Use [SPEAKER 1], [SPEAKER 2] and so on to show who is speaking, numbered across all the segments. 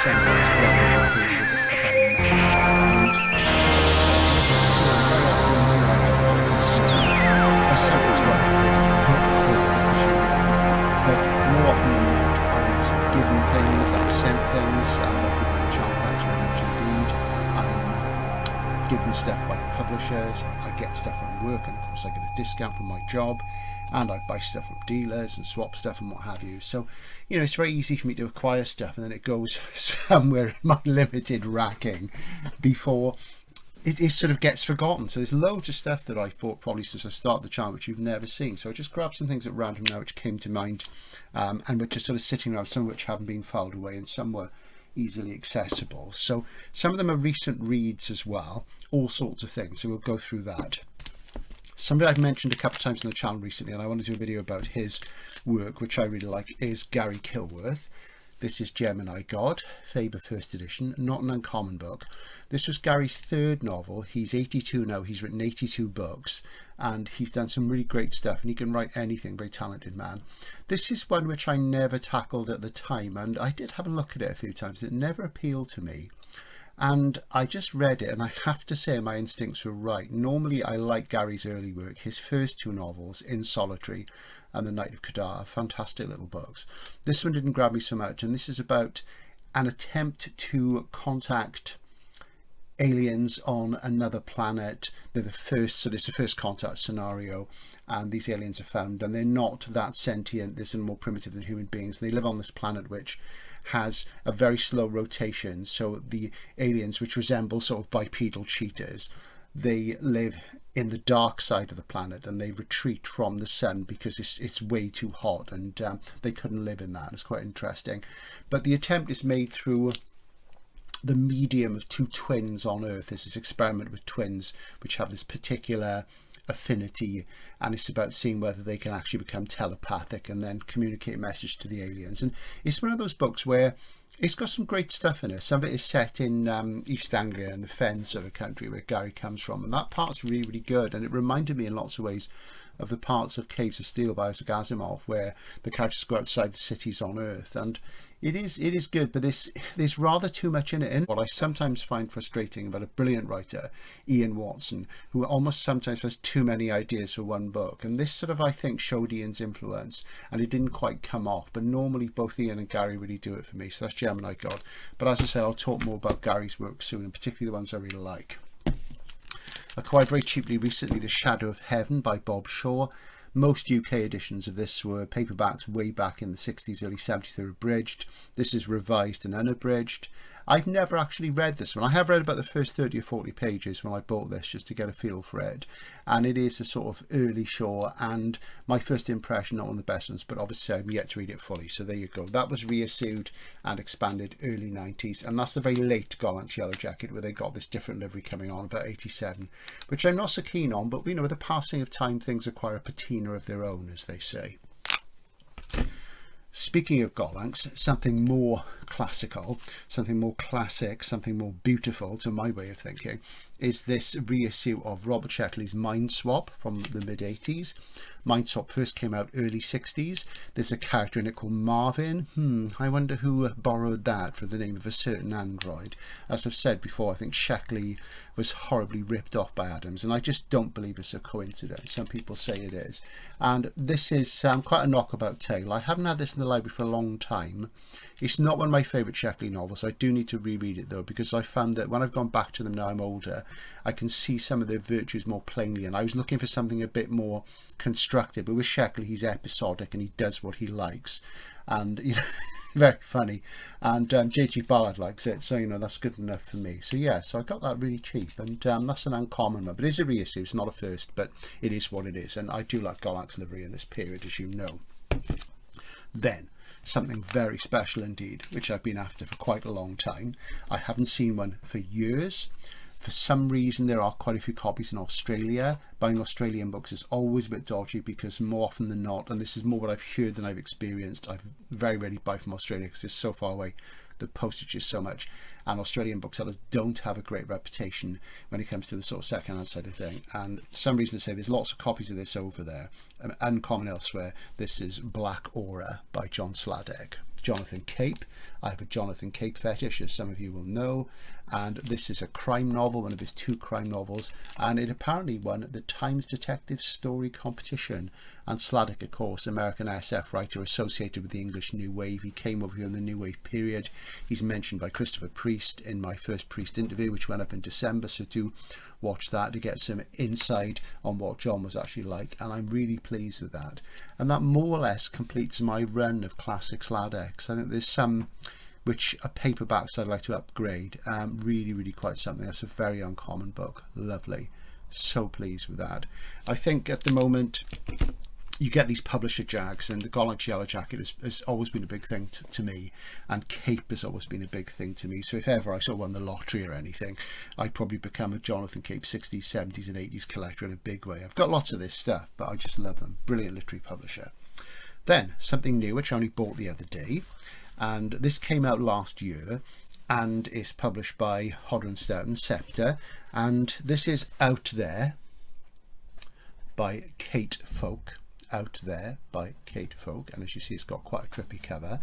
[SPEAKER 1] assembled together as a period of about a I sometimes got a book haul, as you know, but more often than not, I'm sort of given things, I've sent things, and I've given the Chant, thanks very much indeed. I'm given stuff by publishers, I get stuff from work, and of course I get a discount from my job, and I buy stuff from dealers and swap stuff and what have you. So, you know, it's very easy for me to acquire stuff and then it goes somewhere in my limited racking before it sort of gets forgotten. So there's loads of stuff that I've bought probably since I started the channel which you've never seen. So I just grabbed some things at random now which came to mind, and which are sort of sitting around, some of which haven't been filed away and some were easily accessible. So some of them are recent reads as well, all sorts of things. So we'll go through that. Somebody I've mentioned a couple of times on the channel recently, and I want to do a video about his work, which I really like, is Gary Killworth. This is Gemini God, Faber first edition, not an uncommon book. This was Gary's third novel. He's 82 now, he's written 82 books, and he's done some really great stuff, and he can write anything, very talented man. This is one which I never tackled at the time, and I did have a look at it a few times. It never appealed to me. And I just read it, and I have to say my instincts were right. Normally I like Gary's early work. His first two novels, In Solitary and The Night of Kadar, fantastic little books. This one didn't grab me so much, and this is about an attempt to contact aliens on another planet. They're the first, so it's the first contact scenario, and these aliens are found, and they're not that sentient. They're more primitive than human beings. They live on this planet which has a very slow rotation, so the aliens, which resemble sort of bipedal cheetahs, they live in the dark side of the planet and they retreat from the sun because it's way too hot, and they couldn't live in that. It's quite interesting, but the attempt is made through the medium of two twins on Earth. This is experiment with twins which have this particular affinity, and it's about seeing whether they can actually become telepathic and then communicate a message to the aliens. And it's one of those books where it's got some great stuff in it. Some of it is set in East Anglia and the fens of a country where Gary comes from, and that part's really, really good, and it reminded me in lots of ways of the parts of Caves of Steel by Isaac Asimov, where the characters go outside the cities on Earth, and it is good, but there's rather too much in it. And what I sometimes find frustrating about a brilliant writer, Ian Watson, who almost sometimes has too many ideas for one book, and this sort of, I think, showed Ian's influence, and it didn't quite come off. But normally both Ian and Gary really do it for me. So that's Gemini God. But as I say, I'll talk more about Gary's work soon, and particularly the ones I really like. Acquired very cheaply recently The Shadow of Heaven by Bob Shaw. Most UK editions of this were paperbacks way back in the 60s, early 70s. They're abridged. This is revised and unabridged. I've never actually read this one. I have read about the first 30 or 40 pages when I bought this, just to get a feel for it. And it is a sort of early Shaw, and my first impression, not one of the best ones, but obviously I'm yet to read it fully. So there you go. That was reissued and expanded early 90s. And that's the very late Gollancz Yellow Jacket, where they got this different livery coming on about 87, which I'm not so keen on. But, you know, with the passing of time, things acquire a patina of their own, as they say. Speaking of Gollancz, something more classical, something more classic, something more beautiful to my way of thinking, is this reissue of Robert Sheckley's Mind Swap from the mid-80s. Mind Swap first came out early 60s. There's a character in it called Marvin. I wonder who borrowed that for the name of a certain android. As I've said before, I think Sheckley was horribly ripped off by Adams, and I just don't believe it's a coincidence. Some people say it is. And this is quite a knockabout tale. I haven't had this in the library for a long time. It's not one of my favourite Sheckley novels. I do need to reread it though, because I found that when I've gone back to them now I'm older, I can see some of their virtues more plainly, and I was looking for something a bit more constructive. But with Sheckley, he's episodic and he does what he likes, and you know, very funny. And J.G. Ballard likes it, so you know that's good enough for me. So yeah, so I got that really cheap, and that's an uncommon one. But it is a reissue. It's not a first, but it is what it is, and I do like Gollancz livery in this period, as you know. Then something very special indeed, which I've been after for quite a long time. I haven't seen one for years. For some reason there are quite a few copies in Australia. Buying Australian books is always a bit dodgy, because more often than not, and this is more what I've heard than I've experienced, I very rarely buy from Australia because it's so far away. The postage is so much, and Australian booksellers don't have a great reputation when it comes to the sort of second-hand side of thing. And for some reason to say there's lots of copies of this over there. Uncommon elsewhere, this is Black Aura by John Sladek. Jonathan Cape. I have a Jonathan Cape fetish, as some of you will know, and this is a crime novel, one of his 2 crime novels, and it apparently won the Times Detective Story Competition. And Sladek, of course, American SF writer associated with the English New Wave. He came over here in the New Wave period. He's mentioned by Christopher Priest in my first Priest interview, which went up in December, so do watch that to get some insight on what John was actually like, and I'm really pleased with that. And that more or less completes my run of classic Sladeks. I think there's some which are paperbacks I'd like to upgrade. Really quite something. That's a very uncommon book. Lovely. So pleased with that. I think at the moment you get these publisher jags, and the Gollancz Yellow Jacket has always been a big thing to me, and Cape has always been a big thing to me. So if ever I sort of won the lottery or anything, I'd probably become a Jonathan Cape 60s, 70s and 80s collector in a big way. I've got lots of this stuff, but I just love them. Brilliant literary publisher. Then something new which I only bought the other day, and this came out last year, and is published by Hodder & Stoughton, Scepter, and this is Out There by Kate Folk. Out There by Kate Folk, and as you see, it's got quite a trippy cover,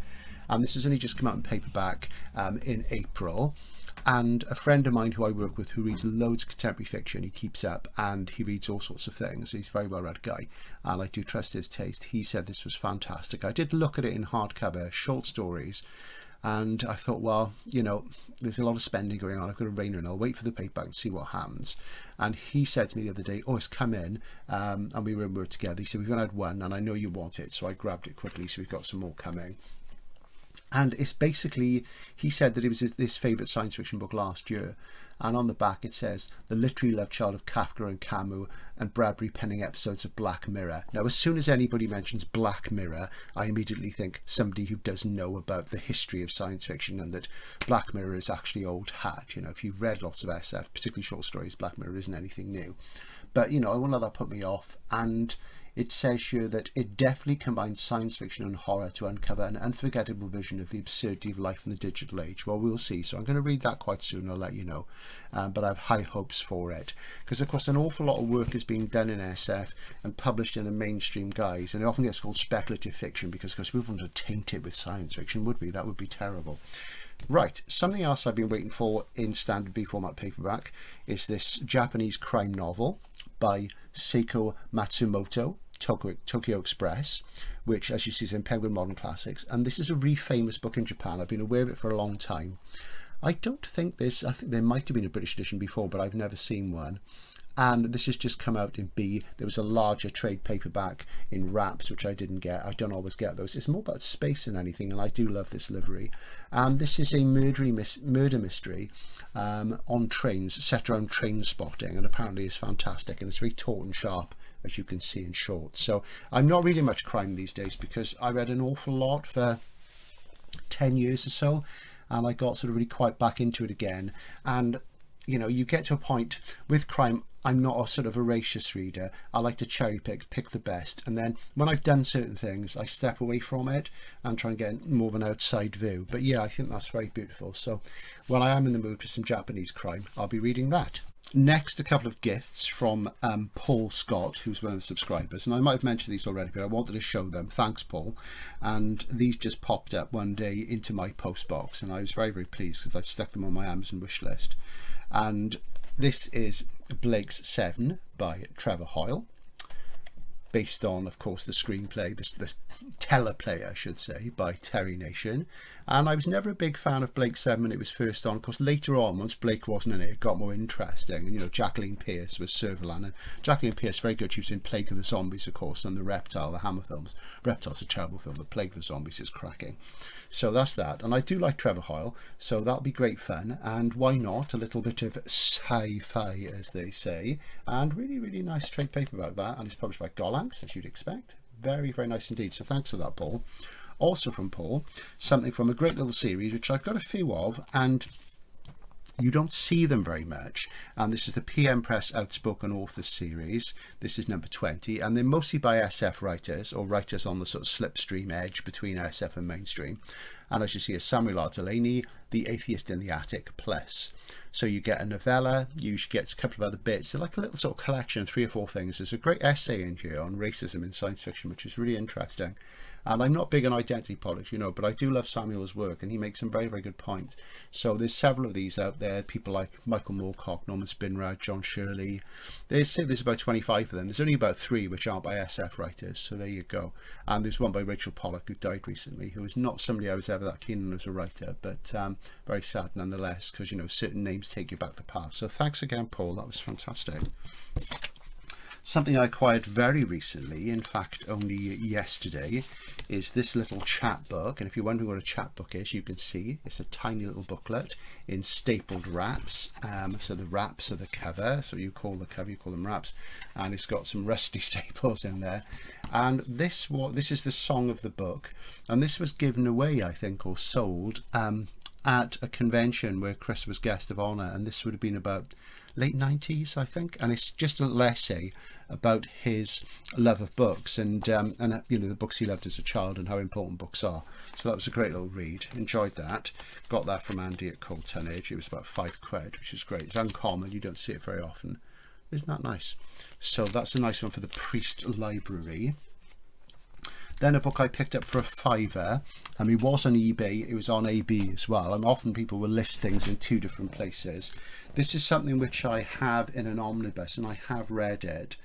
[SPEAKER 1] and this has only just come out in paperback in April. And a friend of mine who I work with, who reads loads of contemporary fiction, he keeps up and he reads all sorts of things. He's a very well read guy, and I do trust his taste. He said this was fantastic. I did look at it in hardcover, short stories, and I thought, well, you know, there's a lot of spending going on. I've got a Rainer, and I'll wait for the paperback and see what happens. And he said to me the other day, oh, it's come in, and we were in Word together. He said, we've only had one, and I know you want it, so I grabbed it quickly, so we've got some more coming. And it's basically, he said that it was his favourite science fiction book last year, and on the back it says, the literary love child of Kafka and Camus and Bradbury penning episodes of Black Mirror. Now, as soon as anybody mentions Black Mirror, I immediately think somebody who doesn't know about the history of science fiction, and that Black Mirror is actually old hat. You know, if you've read lots of SF, particularly short stories, Black Mirror isn't anything new. But, you know, I won't let that put me off. And it says here that it definitely combines science fiction and horror to uncover an unforgettable vision of the absurdity of life in the digital age. Well, we'll see. So I'm going to read that quite soon. I'll let you know. But I have high hopes for it. Because, of course, an awful lot of work is being done in SF and published in a mainstream guise. And it often gets called speculative fiction because, of course, we wouldn't want to taint it with science fiction, would we? That would be terrible. Right, something else I've been waiting for in standard B format paperback is this Japanese crime novel by Seiko Matsumoto, Tokyo Express, which, as you see, is in Penguin Modern Classics, and this is a really famous book in Japan. I've been aware of it for a long time. I think there might have been a British edition before, but I've never seen one. And this has just come out in B. There was a larger trade paperback in wraps, which I didn't get. I don't always get those. It's more about space than anything, and I do love this livery. And this is a murder mystery on trains, set around train spotting, and apparently is fantastic, and it's very taut and sharp, as you can see in short. So I'm not reading much crime these days because I read an awful lot for 10 years or so, and I got sort of really quite back into it again. And you know, you get to a point with crime, I'm not a sort of voracious reader. I like to cherry pick the best, and then when I've done certain things, I step away from it and try and get more of an outside view. But yeah, I think that's very beautiful. So when I am in the mood for some Japanese crime, I'll be reading that. Next, a couple of gifts from Paul Scott, who's one of the subscribers, and I might have mentioned these already, but I wanted to show them. Thanks, Paul. And these just popped up one day into my post box, and I was very pleased because I stuck them on my Amazon wish list. And this is Blake's 7 by Trevor Hoyle, based on, of course, the screenplay, the teleplay, I should say, by Terry Nation. And I was never a big fan of Blake's 7 when it was first on. Of course, later on, once Blake wasn't in it, it got more interesting. And, you know, Jacqueline Pearce was Servalan. And Jacqueline Pearce, very good. She was in Plague of the Zombies, of course, and The Reptile, the Hammer films. Reptile's a terrible film. The Plague of the Zombies is cracking. So that's that. And I do like Trevor Hoyle, so that'll be great fun. And why not? A little bit of sci-fi, as they say. And really nice trade paper about that. And it's published by Gollancz, as you'd expect. Very nice indeed. So thanks for that, Paul. Also from Paul, something from a great little series, which I've got a few of, and you don't see them very much. And this is the PM Press Outspoken Authors series. This is number 20, and they're mostly by SF writers, or writers on the sort of slipstream edge between SF and mainstream. And as you see, a Samuel R. Delany, The Atheist in the Attic Plus. So you get a novella, you usually get a couple of other bits. They're like a little sort of collection, 3 or 4 things. There's a great essay in here on racism in science fiction, which is really interesting. And I'm not big on identity politics, you know, but I do love Samuel's work, and he makes some very, very good points. So there's several of these out there, people like Michael Moorcock, Norman Spinrad, John Shirley. They say there's about 25 of them. There's only about 3 which aren't by SF writers, so there you go. And there's one by Rachel Pollock, who died recently, who is not somebody I was ever that keen on as a writer, but very sad nonetheless, because, you know, certain names take you back the past. So thanks again, Paul, that was fantastic. Something I acquired very recently, in fact only yesterday, is this little chapbook. And if you're wondering what a chapbook is, you can see it's a tiny little booklet in stapled wraps. So the wraps are the cover, so you call the cover, you call them wraps, and it's got some rusty staples in there. And this is the song of the book, and this was given away, I think, or sold at a convention where Chris was guest of honour, and this would have been about late 90s, I think, and it's just a little essay about his love of books and you know, the books he loved as a child and how important books are. So that was a great little read. Enjoyed that. Got that from Andy at Cold Tonnage. It was about £5, which is great. It's uncommon. You don't see it very often. Isn't that nice? So that's a nice one for the Priest Library. Then a book I picked up for £5. It was on eBay, it was on AB as well, and often people will list things in 2 different places. This is something which I have in an omnibus, and I have read it,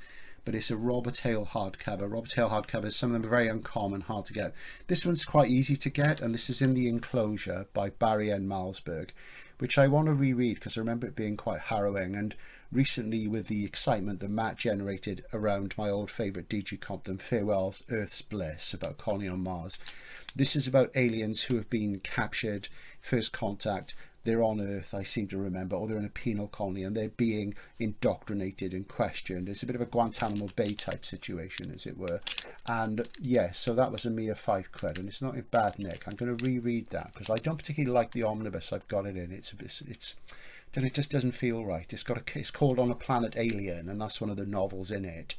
[SPEAKER 1] but it's a Robert Hale hardcover. Robert Hale hardcovers, some of them are very uncommon, hard to get. This one's quite easy to get, and this is In the Enclosure by Barry N. Malzberg, which I want to reread because I remember it being quite harrowing. And recently, with the excitement that Matt generated around my old favourite D.G. Compton, Farewell's Earth's Bliss, about colony on Mars. This is about aliens who have been captured, first contact, they're on Earth, I seem to remember, or they're in a penal colony, and they're being indoctrinated and questioned. It's a bit of a Guantanamo Bay type situation, as it were. And yes, so that was a mere £5, and it's not in bad nick. I'm going to reread that because I don't particularly like the omnibus I've got it in. It just doesn't feel right. It's called On a Planet Alien, and that's one of the novels in it.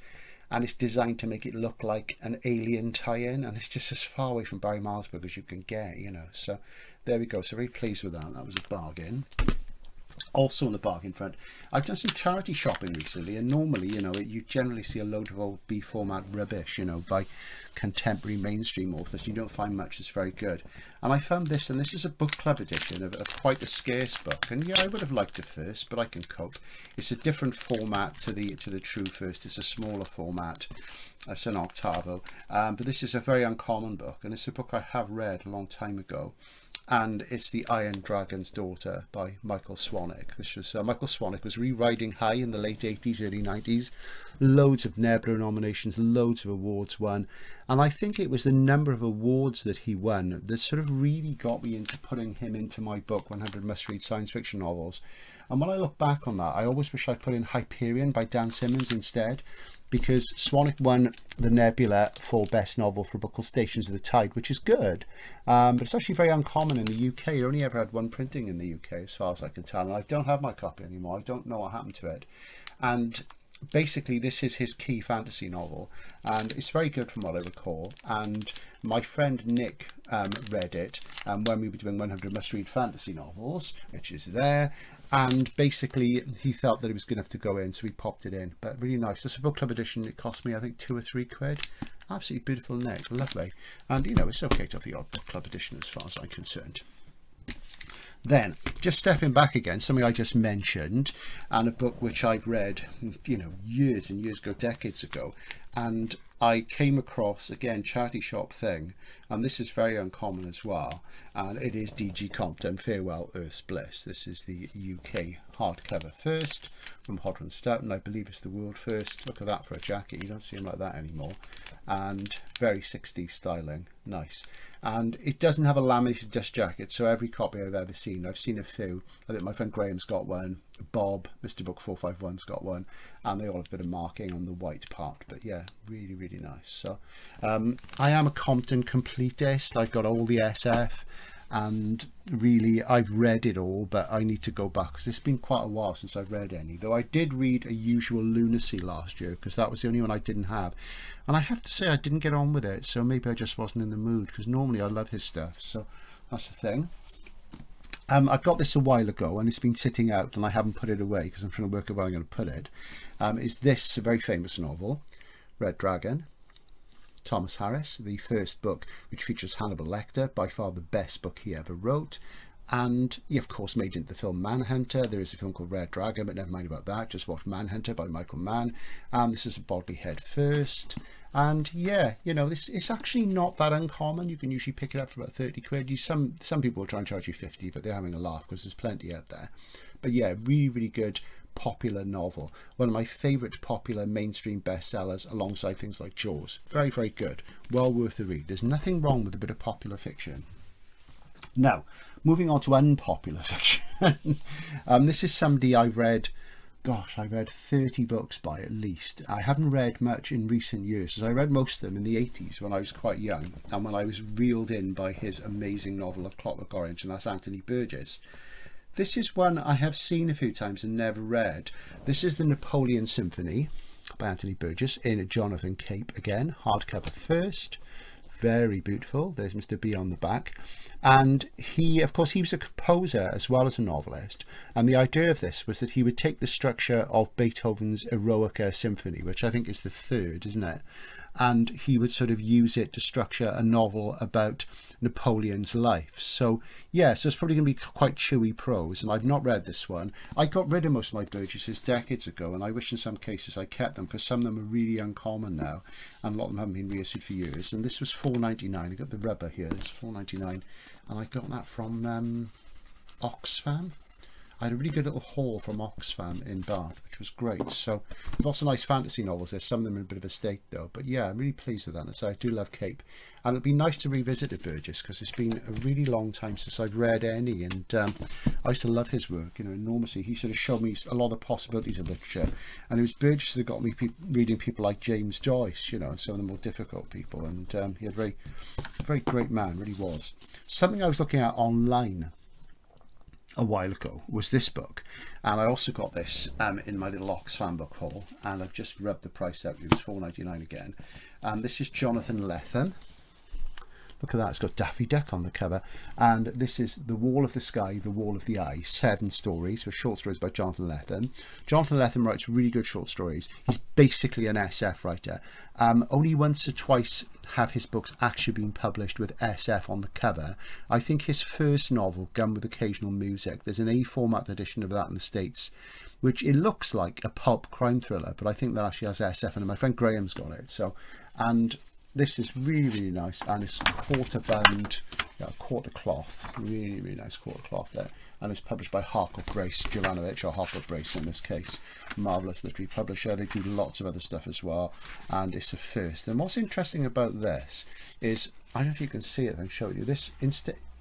[SPEAKER 1] And it's designed to make it look like an Alien tie-in, and it's just as far away from Barry Malzberg as you can get, you know. So there we go. So very pleased with that. That was a bargain. Also on the bargain front, I've done some charity shopping recently, and normally, you know, you generally see a load of old B format rubbish, you know, by contemporary mainstream authors. You don't find much that's very good. And I found this, and this is a book club edition of quite a scarce book. And yeah, I would have liked it first, but I can cope. It's a different format to the true first. It's a smaller format. It's an octavo. But this is a very uncommon book, and it's a book I have read a long time ago. And it's The Iron Dragon's Daughter by Michael Swanwick. This was Michael Swanwick was re-riding high in the late 80s, early 90s. Loads of Nebula nominations, loads of awards won. And I think it was the number of awards that he won that sort of really got me into putting him into my book, 100 Must-Read Science Fiction Novels. And when I look back on that, I always wish I'd put in Hyperion by Dan Simmons instead, because Swanwick won the Nebula for Best Novel for a book called Stations of the Tide, which is good, but it's actually very uncommon in the UK. It only ever had one printing in the UK, as far as I can tell, and I don't have my copy anymore. I don't know what happened to it. And basically, this is his key fantasy novel, and it's very good from what I recall. And my friend Nick read it when we were doing 100 Must-Read Fantasy Novels, which is there. And basically, he felt that it was good enough to go in, so he popped it in. But really nice. It's a book club edition. It cost me, I think, £2 or £3. Absolutely beautiful neck. Lovely. And, you know, it's okay to have the odd book club edition as far as I'm concerned. Then, just stepping back again, something I just mentioned, and a book which I've read, you know, years and years ago, decades ago. And I came across, again, charity shop thing, and this is very uncommon as well, and it is D.G. Compton, Farewell, Earth's Bliss. This is the UK hardcover first from Hodder and Stoughton. I believe it's the world first. Look at that for a jacket. You don't see them like that anymore. And very 60s styling. Nice. And it doesn't have a laminated dust jacket, so every copy I've ever seen, I've seen a few. I think my friend Graham's got one, Bob, Mr. Book 451's got one, and they all have a bit of marking on the white part. But yeah, really, really nice. So I am a Compton completist. I've got all the SF, and really I've read it all, but I need to go back because it's been quite a while since I've read any. Though I did read A Usual Lunacy last year because that was the only one I didn't have, and I have to say I didn't get on with it, so maybe I just wasn't in the mood, because normally I love his stuff. So that's the thing. I got this a while ago and it's been sitting out and I haven't put it away because I'm trying to work out where I'm going to put it. Is this a very famous novel, Red Dragon, Thomas Harris, the first book which features Hannibal Lecter, by far the best book he ever wrote. And he, of course, made into the film Manhunter. There is a film called Red Dragon, but never mind about that. Just watch Manhunter by Michael Mann. This is a Bodley Head first. And yeah, you know, it's actually not that uncommon. You can usually pick it up for about 30 quid. Some people will try and charge you 50, but they're having a laugh because there's plenty out there. But yeah, really, really good popular novel. One of my favourite popular mainstream bestsellers alongside things like Jaws. Very, very good. Well worth the read. There's nothing wrong with a bit of popular fiction. Now, moving on to unpopular fiction. This is somebody I've read, gosh, I've read 30 books by at least. I haven't read much in recent years, as I read most of them in the 80s when I was quite young, and when I was reeled in by his amazing novel of Clockwork Orange, and that's Anthony Burgess. This is one I have seen a few times and never read. This is the Napoleon Symphony by Anthony Burgess in Jonathan Cape again, hardcover first. Very beautiful. There's Mr. B on the back. And he, of course, he was a composer as well as a novelist. And the idea of this was that he would take the structure of Beethoven's Eroica Symphony, which I think is the third, isn't it? And he would sort of use it to structure a novel about Napoleon's life. So yeah, so it's probably going to be quite chewy prose, and I've not read this one. I got rid of most of my Burgesses decades ago, and I wish in some cases I kept them, because some of them are really uncommon now, and a lot of them haven't been reissued for years. And this was £4.99. I got the rubber here. It's £4.99, and I got that from Oxfam. I had a really good little haul from Oxfam in Bath, which was great. So there's lots of nice fantasy novels. There's some of them in a bit of a state though, but yeah, I'm really pleased with that. And so I do love Cape, and it'd be nice to revisit a Burgess, because it's been a really long time since I've read any, and I used to love his work, you know, enormously. He sort of showed me a lot of possibilities of literature, and it was Burgess that got me reading people like James Joyce, you know, and some of the more difficult people. And he had a very great man, really was. Something I was looking at online a while ago was this book, and I also got this in my little Oxfam book haul, and I've just rubbed the price out. It was £4.99 again. This is Jonathan Lethem. Look at that, it's got Daffy Duck on the cover, and this is The Wall of the Sky, The Wall of the Eye, 7 stories, with short stories by Jonathan Lethem. Jonathan Lethem writes really good short stories. He's basically an SF writer. Only once or twice have his books actually been published with SF on the cover. I think his first novel, Gun with Occasional Music, there's an A format edition of that in the States, which it looks like a pulp crime thriller, but I think that actually has SF in it. My friend Graham's got it. So, and this is really, really nice, and it's quarter bound, quarter cloth, really, really nice quarter cloth there. And it's published by Harcourt Brace Jovanovic, or Harcourt Brace in this case. Marvellous literary publisher. They do lots of other stuff as well, and it's a first. And what's interesting about this is, I don't know if you can see it, I'll show it you. This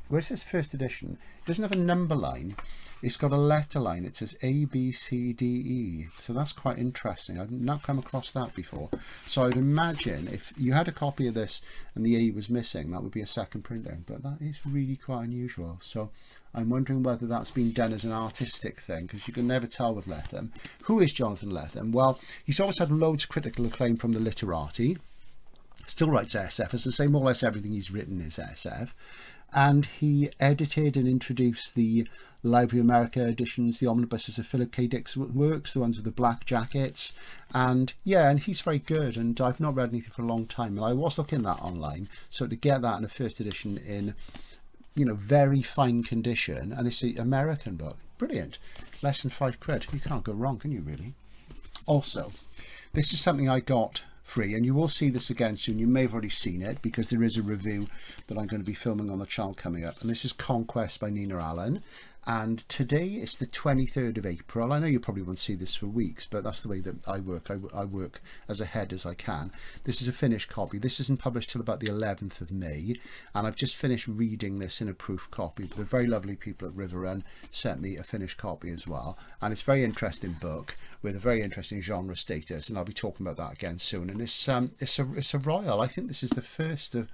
[SPEAKER 1] where it says first edition, it doesn't have a number line. It's got a letter line. It says A, B, C, D, E. So that's quite interesting. I've not come across that before. So I'd imagine if you had a copy of this and the A was missing, that would be a second printing. But that is really quite unusual. So I'm wondering whether that's been done as an artistic thing, because you can never tell with Lethem. Who is Jonathan Lethem? Well, he's always had loads of critical acclaim from the literati. Still writes SF. As I say, more or less everything he's written is SF. And he edited and introduced the Library of America editions, the omnibuses of Philip K. Dick's works, the ones with the black jackets. And yeah, and he's very good, and I've not read anything for a long time, and I was looking at that online. So to get that in a first edition in, you know, very fine condition, and it's the American book, brilliant. Less than £5. You can't go wrong, can you really? Also, this is something I got free, and you will see this again soon. You may have already seen it, because there is a review that I'm going to be filming on the channel coming up, and this is Conquest by Nina Allen. And today is the 23rd of April. I know you probably won't see this for weeks, but that's the way that I work. I work as ahead as I can. This is a finished copy. This isn't published till about the 11th of May, and I've just finished reading this in a proof copy. The very lovely people at River Run sent me a finished copy as well, and it's a very interesting book with a very interesting genre status, and I'll be talking about that again soon. And it's a royal. I think this is the first of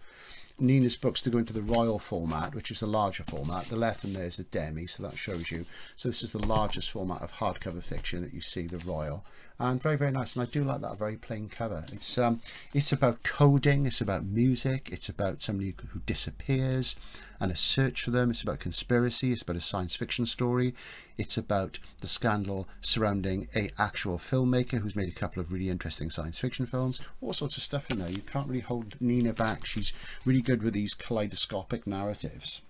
[SPEAKER 1] Nina's books to go into the royal format, which is the larger format. The Lethem there is a demi, so that shows you. So this is the largest format of hardcover fiction that you see, the royal. and very, very nice. And I do like that very plain cover. It's about coding, it's about music, it's about somebody who disappears and a search for them. It's about conspiracy, it's about a science fiction story, it's about the scandal surrounding a actual filmmaker who's made a couple of really interesting science fiction films. All sorts of stuff in there. You can't really hold Nina back. She's really good with these kaleidoscopic narratives.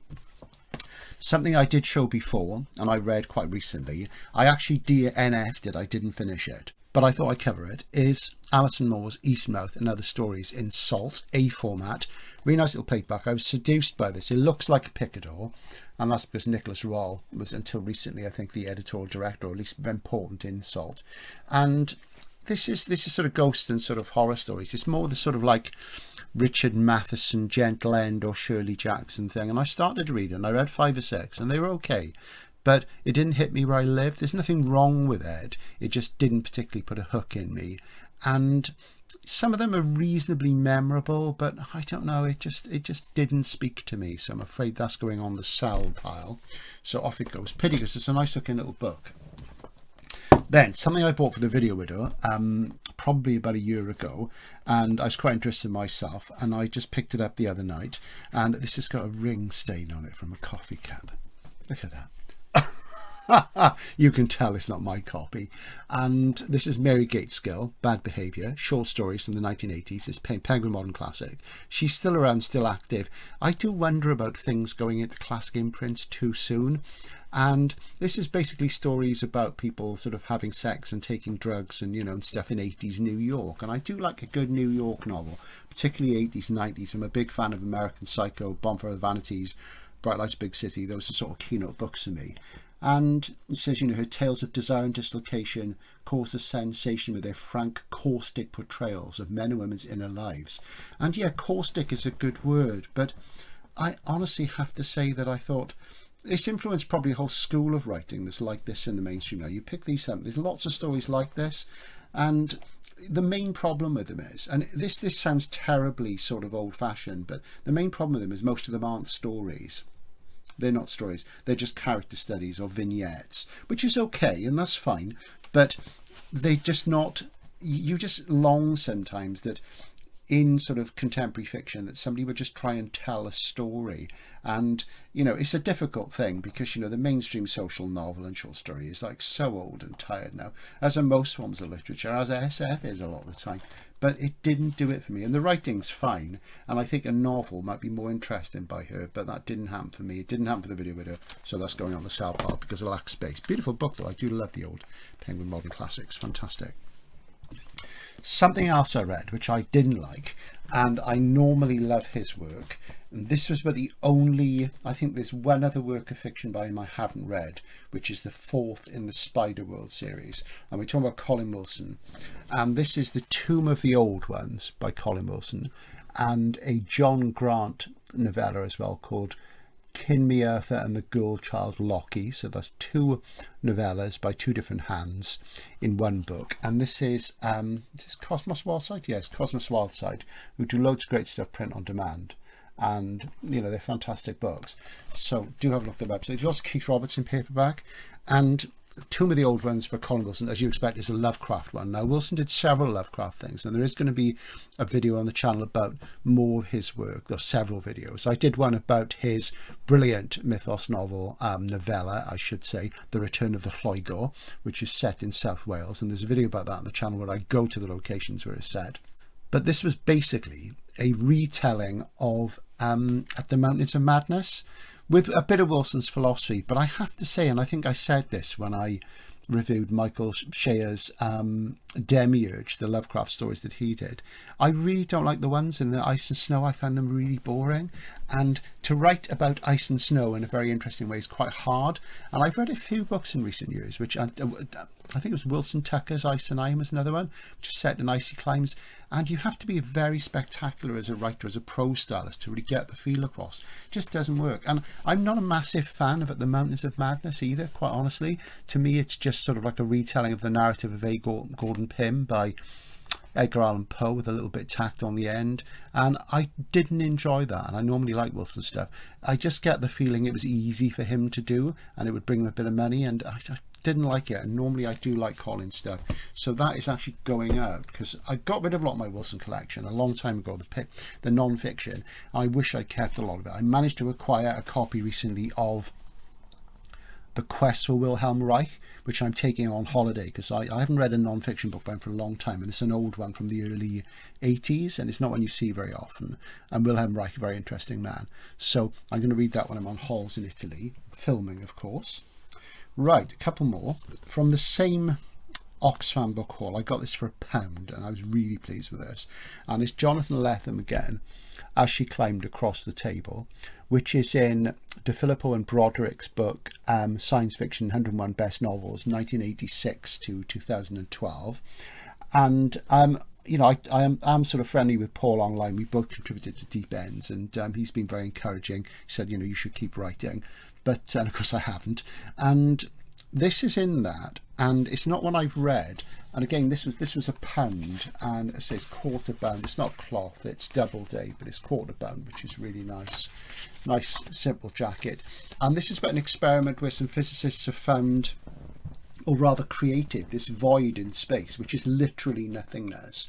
[SPEAKER 1] Something I did show before and I read quite recently, I actually DNF'd it, I didn't finish it, but I thought I'd cover it, is Alison Moore's Eastmouth and Other Stories in Salt, A format. Really nice little paperback. I was seduced by this. It looks like a Picador, and that's because Nicholas Roll was, until recently, I think, the editorial director, or at least important in Salt. And this is sort of ghost and sort of horror stories. It's more the sort of like Richard Matheson, Gentle End, or Shirley Jackson thing. And I started to read it, and I read 5 or 6, and they were okay. But it didn't hit me where I live. There's nothing wrong with it. It just didn't particularly put a hook in me. And some of them are reasonably memorable, but I don't know, it just didn't speak to me. So I'm afraid that's going on the sell pile. So off it goes. Pity, because it's a nice looking little book. Then something I bought for the Video Widow probably about a year ago, and I was quite interested myself, and I just picked it up the other night, and this has got a ring stain on it from a coffee cup. Look at that. You can tell it's not my copy. And this is Mary Gaitskill, Bad Behaviour, short stories from the 1980s. It's Penguin Modern Classic. She's still around, still active. I do wonder about things going into classic imprints too soon. And this is basically stories about people sort of having sex and taking drugs and, you know, and stuff in 80s New York. And I do like a good New York novel, particularly 80s and 90s. I'm a big fan of American Psycho, Bonfire of the Vanities, Bright Lights, Big City. Those are sort of keynote books for me. And it says, you know, her tales of desire and dislocation cause a sensation with their frank, caustic portrayals of men and women's inner lives. And yeah, caustic is a good word, but I honestly have to say that I thought it's influenced probably a whole school of writing that's like this in the mainstream now. You pick these up, there's lots of stories like this, and the main problem with them is, and this sounds terribly sort of old-fashioned, but the main problem with them is most of them aren't stories. They're not stories, they're just character studies or vignettes, which is okay, and that's fine, but they just not, you just long sometimes that in sort of contemporary fiction that somebody would just try and tell a story. And, you know, it's a difficult thing because, you know, the mainstream social novel and short story is like so old and tired now, as are most forms of literature, as SF is a lot of the time. But it didn't do it for me, and the writing's fine, and I think a novel might be more interesting by her, but that didn't happen for me. It didn't happen for the Video Widow, so that's going on the sell pile because it lacks space. Beautiful book though. I do love the old Penguin Modern Classics. Fantastic. Something else I read which I didn't like, and I normally love his work, and this was about the only, I think there's one other work of fiction by him I haven't read, which is the 4th in the Spider-World series, and we're talking about Colin Wilson, and this is The Tomb of the Old Ones by Colin Wilson, and a John Grant novella as well called Kinmei Arthur and the Girl Child Loki. So that's 2 novellas by 2 different hands in one book. And this is Cosmos Wildside? Yes, Cosmos Wildside, who do loads of great stuff print on demand. And, you know, they're fantastic books. So do have a look at the website. There's also Keith Roberts in paperback. And Tomb of the Old Ones for Colin Wilson, as you expect, is a Lovecraft one. Now, Wilson did several Lovecraft things, and there is going to be a video on the channel about more of his work. There's several videos. I did one about his brilliant mythos novel, novella, I should say, The Return of the Lloigor, which is set in South Wales, and there's a video about that on the channel where I go to the locations where it's set. But this was basically a retelling of At the Mountains of Madness, with a bit of Wilson's philosophy. But I have to say, and I think I said this when I reviewed Michael Shear's Demiurge, the Lovecraft stories that he did, I really don't like the ones in the Ice and Snow. I find them really boring, and to write about ice and snow in a very interesting way is quite hard. And I've read a few books in recent years, which I think it was Wilson Tucker's Ice and I was another one, which is set in icy climes, and you have to be very spectacular as a writer, as a prose stylist, to really get the feel across. It just doesn't work. And I'm not a massive fan of At the Mountains of Madness either, quite honestly. To me, it's just sort of like a retelling of the narrative of A. Gordon Pym by Edgar Allan Poe with a little bit tacked on the end, and I didn't enjoy that. And I normally like Wilson stuff. I just get the feeling it was easy for him to do, and it would bring him a bit of money, and I didn't like it. And normally I do like Colin stuff, so that is actually going out, because I got rid of a lot of my Wilson collection a long time ago, the non-fiction, and I wish I kept a lot of it. I managed to acquire a copy recently of The Quest for Wilhelm Reich, which I'm taking on holiday, because I haven't read a non-fiction book by him for a long time, and it's an old one from the early 80s, and it's not one you see very often. And Wilhelm Reich, a very interesting man, so I'm going to read that when I'm on halls in Italy, filming of course. Right, a couple more from the same Oxfam book haul. I got this for £1, and I was really pleased with this, and it's Jonathan Lethem again, As She Climbed Across the Table, which is in De Filippo and Broderick's book, Science Fiction 101 Best Novels, 1986 to 2012. And you know, I'm sort of friendly with Paul online. We both contributed to Deep Ends, and he's been very encouraging. He said, you know, you should keep writing, but of course I haven't. And this is in that, and it's not one I've read. And again, this was £1, and it says quarter bound. It's not cloth, it's double day, but it's quarter bound, which is really nice simple jacket. And this is about an experiment where some physicists have found, or rather created, this void in space, which is literally nothingness,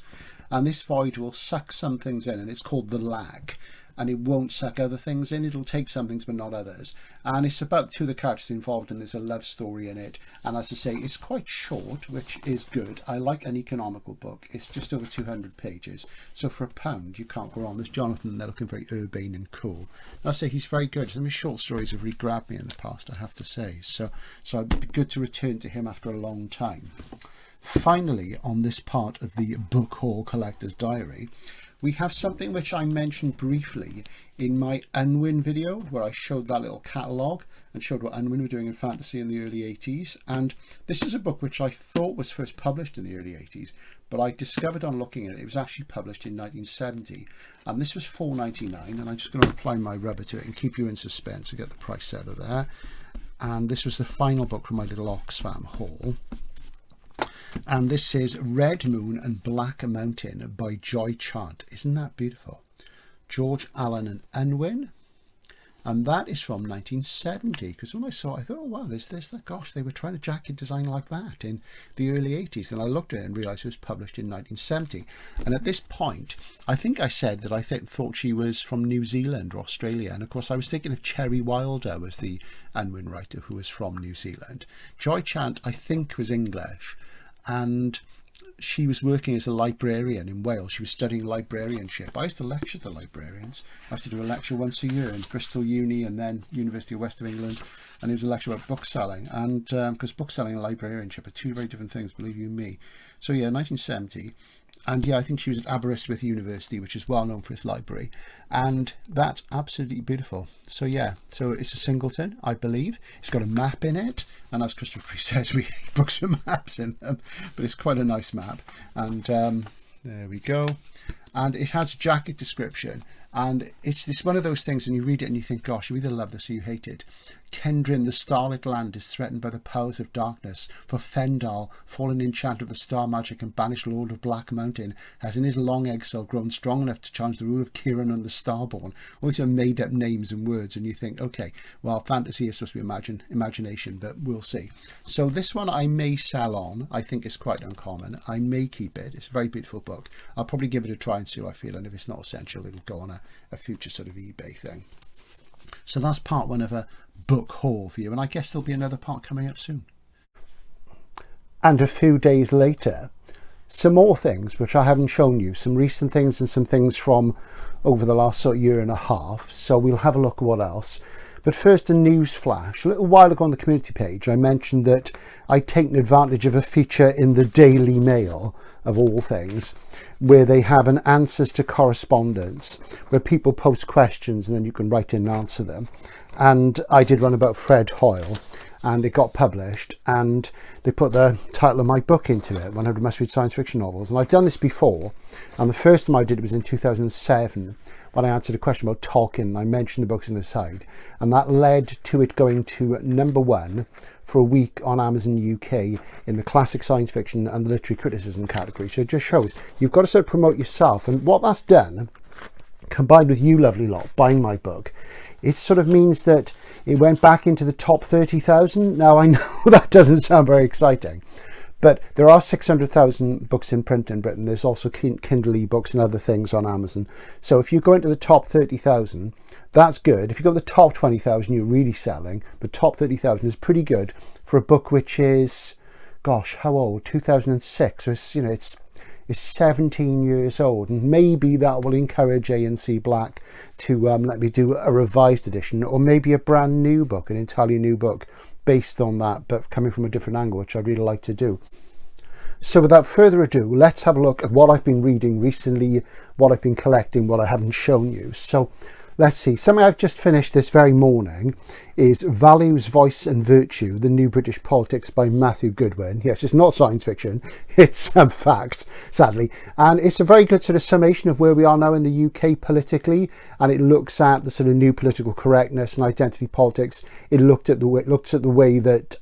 [SPEAKER 1] and this void will suck some things in, and it's called the lag, and it won't suck other things in. It'll take some things but not others. And it's about two of the characters involved, and there's a love story in it. And as I say, it's quite short, which is good. I like an economical book. It's just over 200 pages, so for £1 you can't go wrong. There's Jonathan, they're looking very urbane and cool. And I say he's very good. Some of his short stories have really grabbed me in the past, I have to say, so it'd be good to return to him after a long time. Finally, on this part of the book haul collector's diary, we have something which I mentioned briefly in my Unwin video, where I showed that little catalogue and showed what Unwin were doing in fantasy in the early 80s. And this is a book which I thought was first published in the early 80s, but I discovered on looking at it, it was actually published in 1970. And this was £4.99, and I'm just going to apply my rubber to it and keep you in suspense to get the price out of there. And this was the final book from my little Oxfam haul. And this is Red Moon and Black Mountain by Joy Chant. Isn't that beautiful? George Allen and Unwin. And that is from 1970. Because when I saw it, I thought, oh wow, there's that. Gosh, they were trying to jacket design like that in the early 80s. And I looked at it and realised it was published in 1970. And at this point, I think I said that I thought she was from New Zealand or Australia. And of course, I was thinking of Cherry Wilder was the Unwin writer who was from New Zealand. Joy Chant, I think, was English. And she was working as a librarian in Wales. She was studying librarianship. I used to lecture to librarians. I used to do a lecture once a year in Bristol Uni and then University of West of England, and it was a lecture about bookselling. And because bookselling and librarianship are two very different things, believe you me. So yeah, 1970. And yeah, I think she was at Aberystwyth University, which is well known for its library, and that's absolutely beautiful. So yeah, so it's a singleton, I believe. It's got a map in it, and as Christopher says, we hate books with maps in them, but it's quite a nice map. And there we go. And it has a jacket description, and it's one of those things, and you read it and you think, gosh, you either love this or you hate it. Kendrin, the starlit land, is threatened by the powers of darkness, for Fendal, fallen enchanter of the star magic and banished lord of Black Mountain, has in his long exile grown strong enough to challenge the rule of Kieran and the Starborn. All these are made up names and words, and you think, okay, well, fantasy is supposed to be imagination, but we'll see. So this one I may sell on. I think it's quite uncommon. I may keep it. It's a very beautiful book. I'll probably give it a try and see how I feel, and if it's not essential, it'll go on a future sort of eBay thing. So that's part one of a book haul for you, and I guess there'll be another part coming up soon. And a few days later, some more things which I haven't shown you, some recent things and some things from over the last sort of year and a half. So we'll have a look at what else. But first, a news flash. A little while ago on the community page, I mentioned that I'd taken advantage of a feature in the Daily Mail, of all things, where they have an answers to correspondence, where people post questions and then you can write in and answer them. And I did one about Fred Hoyle, and it got published, and they put the title of my book into it, 100 Must-Read Science Fiction Novels. And I've done this before, and the first time I did it was in 2007, when I answered a question about Tolkien, and I mentioned the books on the side, and that led to it going to #1 for a week on Amazon UK in the classic science fiction and the literary criticism category. So it just shows you've got to sort of promote yourself, and what that's done, combined with you lovely lot buying my book, it sort of means that it went back into the top 30,000. Now I know that doesn't sound very exciting, but there are 600,000 books in print in Britain. There's also Kindle ebooks and other things on Amazon. So if you go into the top 30,000, that's good. If you go to the top 20,000, you're really selling. But top 30,000 is pretty good for a book which is, gosh, how old? 2006. So it's, you know, it's 17 years old, and maybe that will encourage A&C Black to let me do a revised edition, or maybe a brand new book, an entirely new book based on that, but coming from a different angle, which I really like to do. So without further ado, let's have a look at what I've been reading recently, what I've been collecting, what I haven't shown you. So let's see, something I've just finished this very morning is Values, Voice and Virtue, The New British Politics by Matthew Goodwin. Yes, it's not science fiction, it's fact, sadly. And it's a very good sort of summation of where we are now in the UK politically, and it looks at the sort of new political correctness and identity politics. It looks at the way that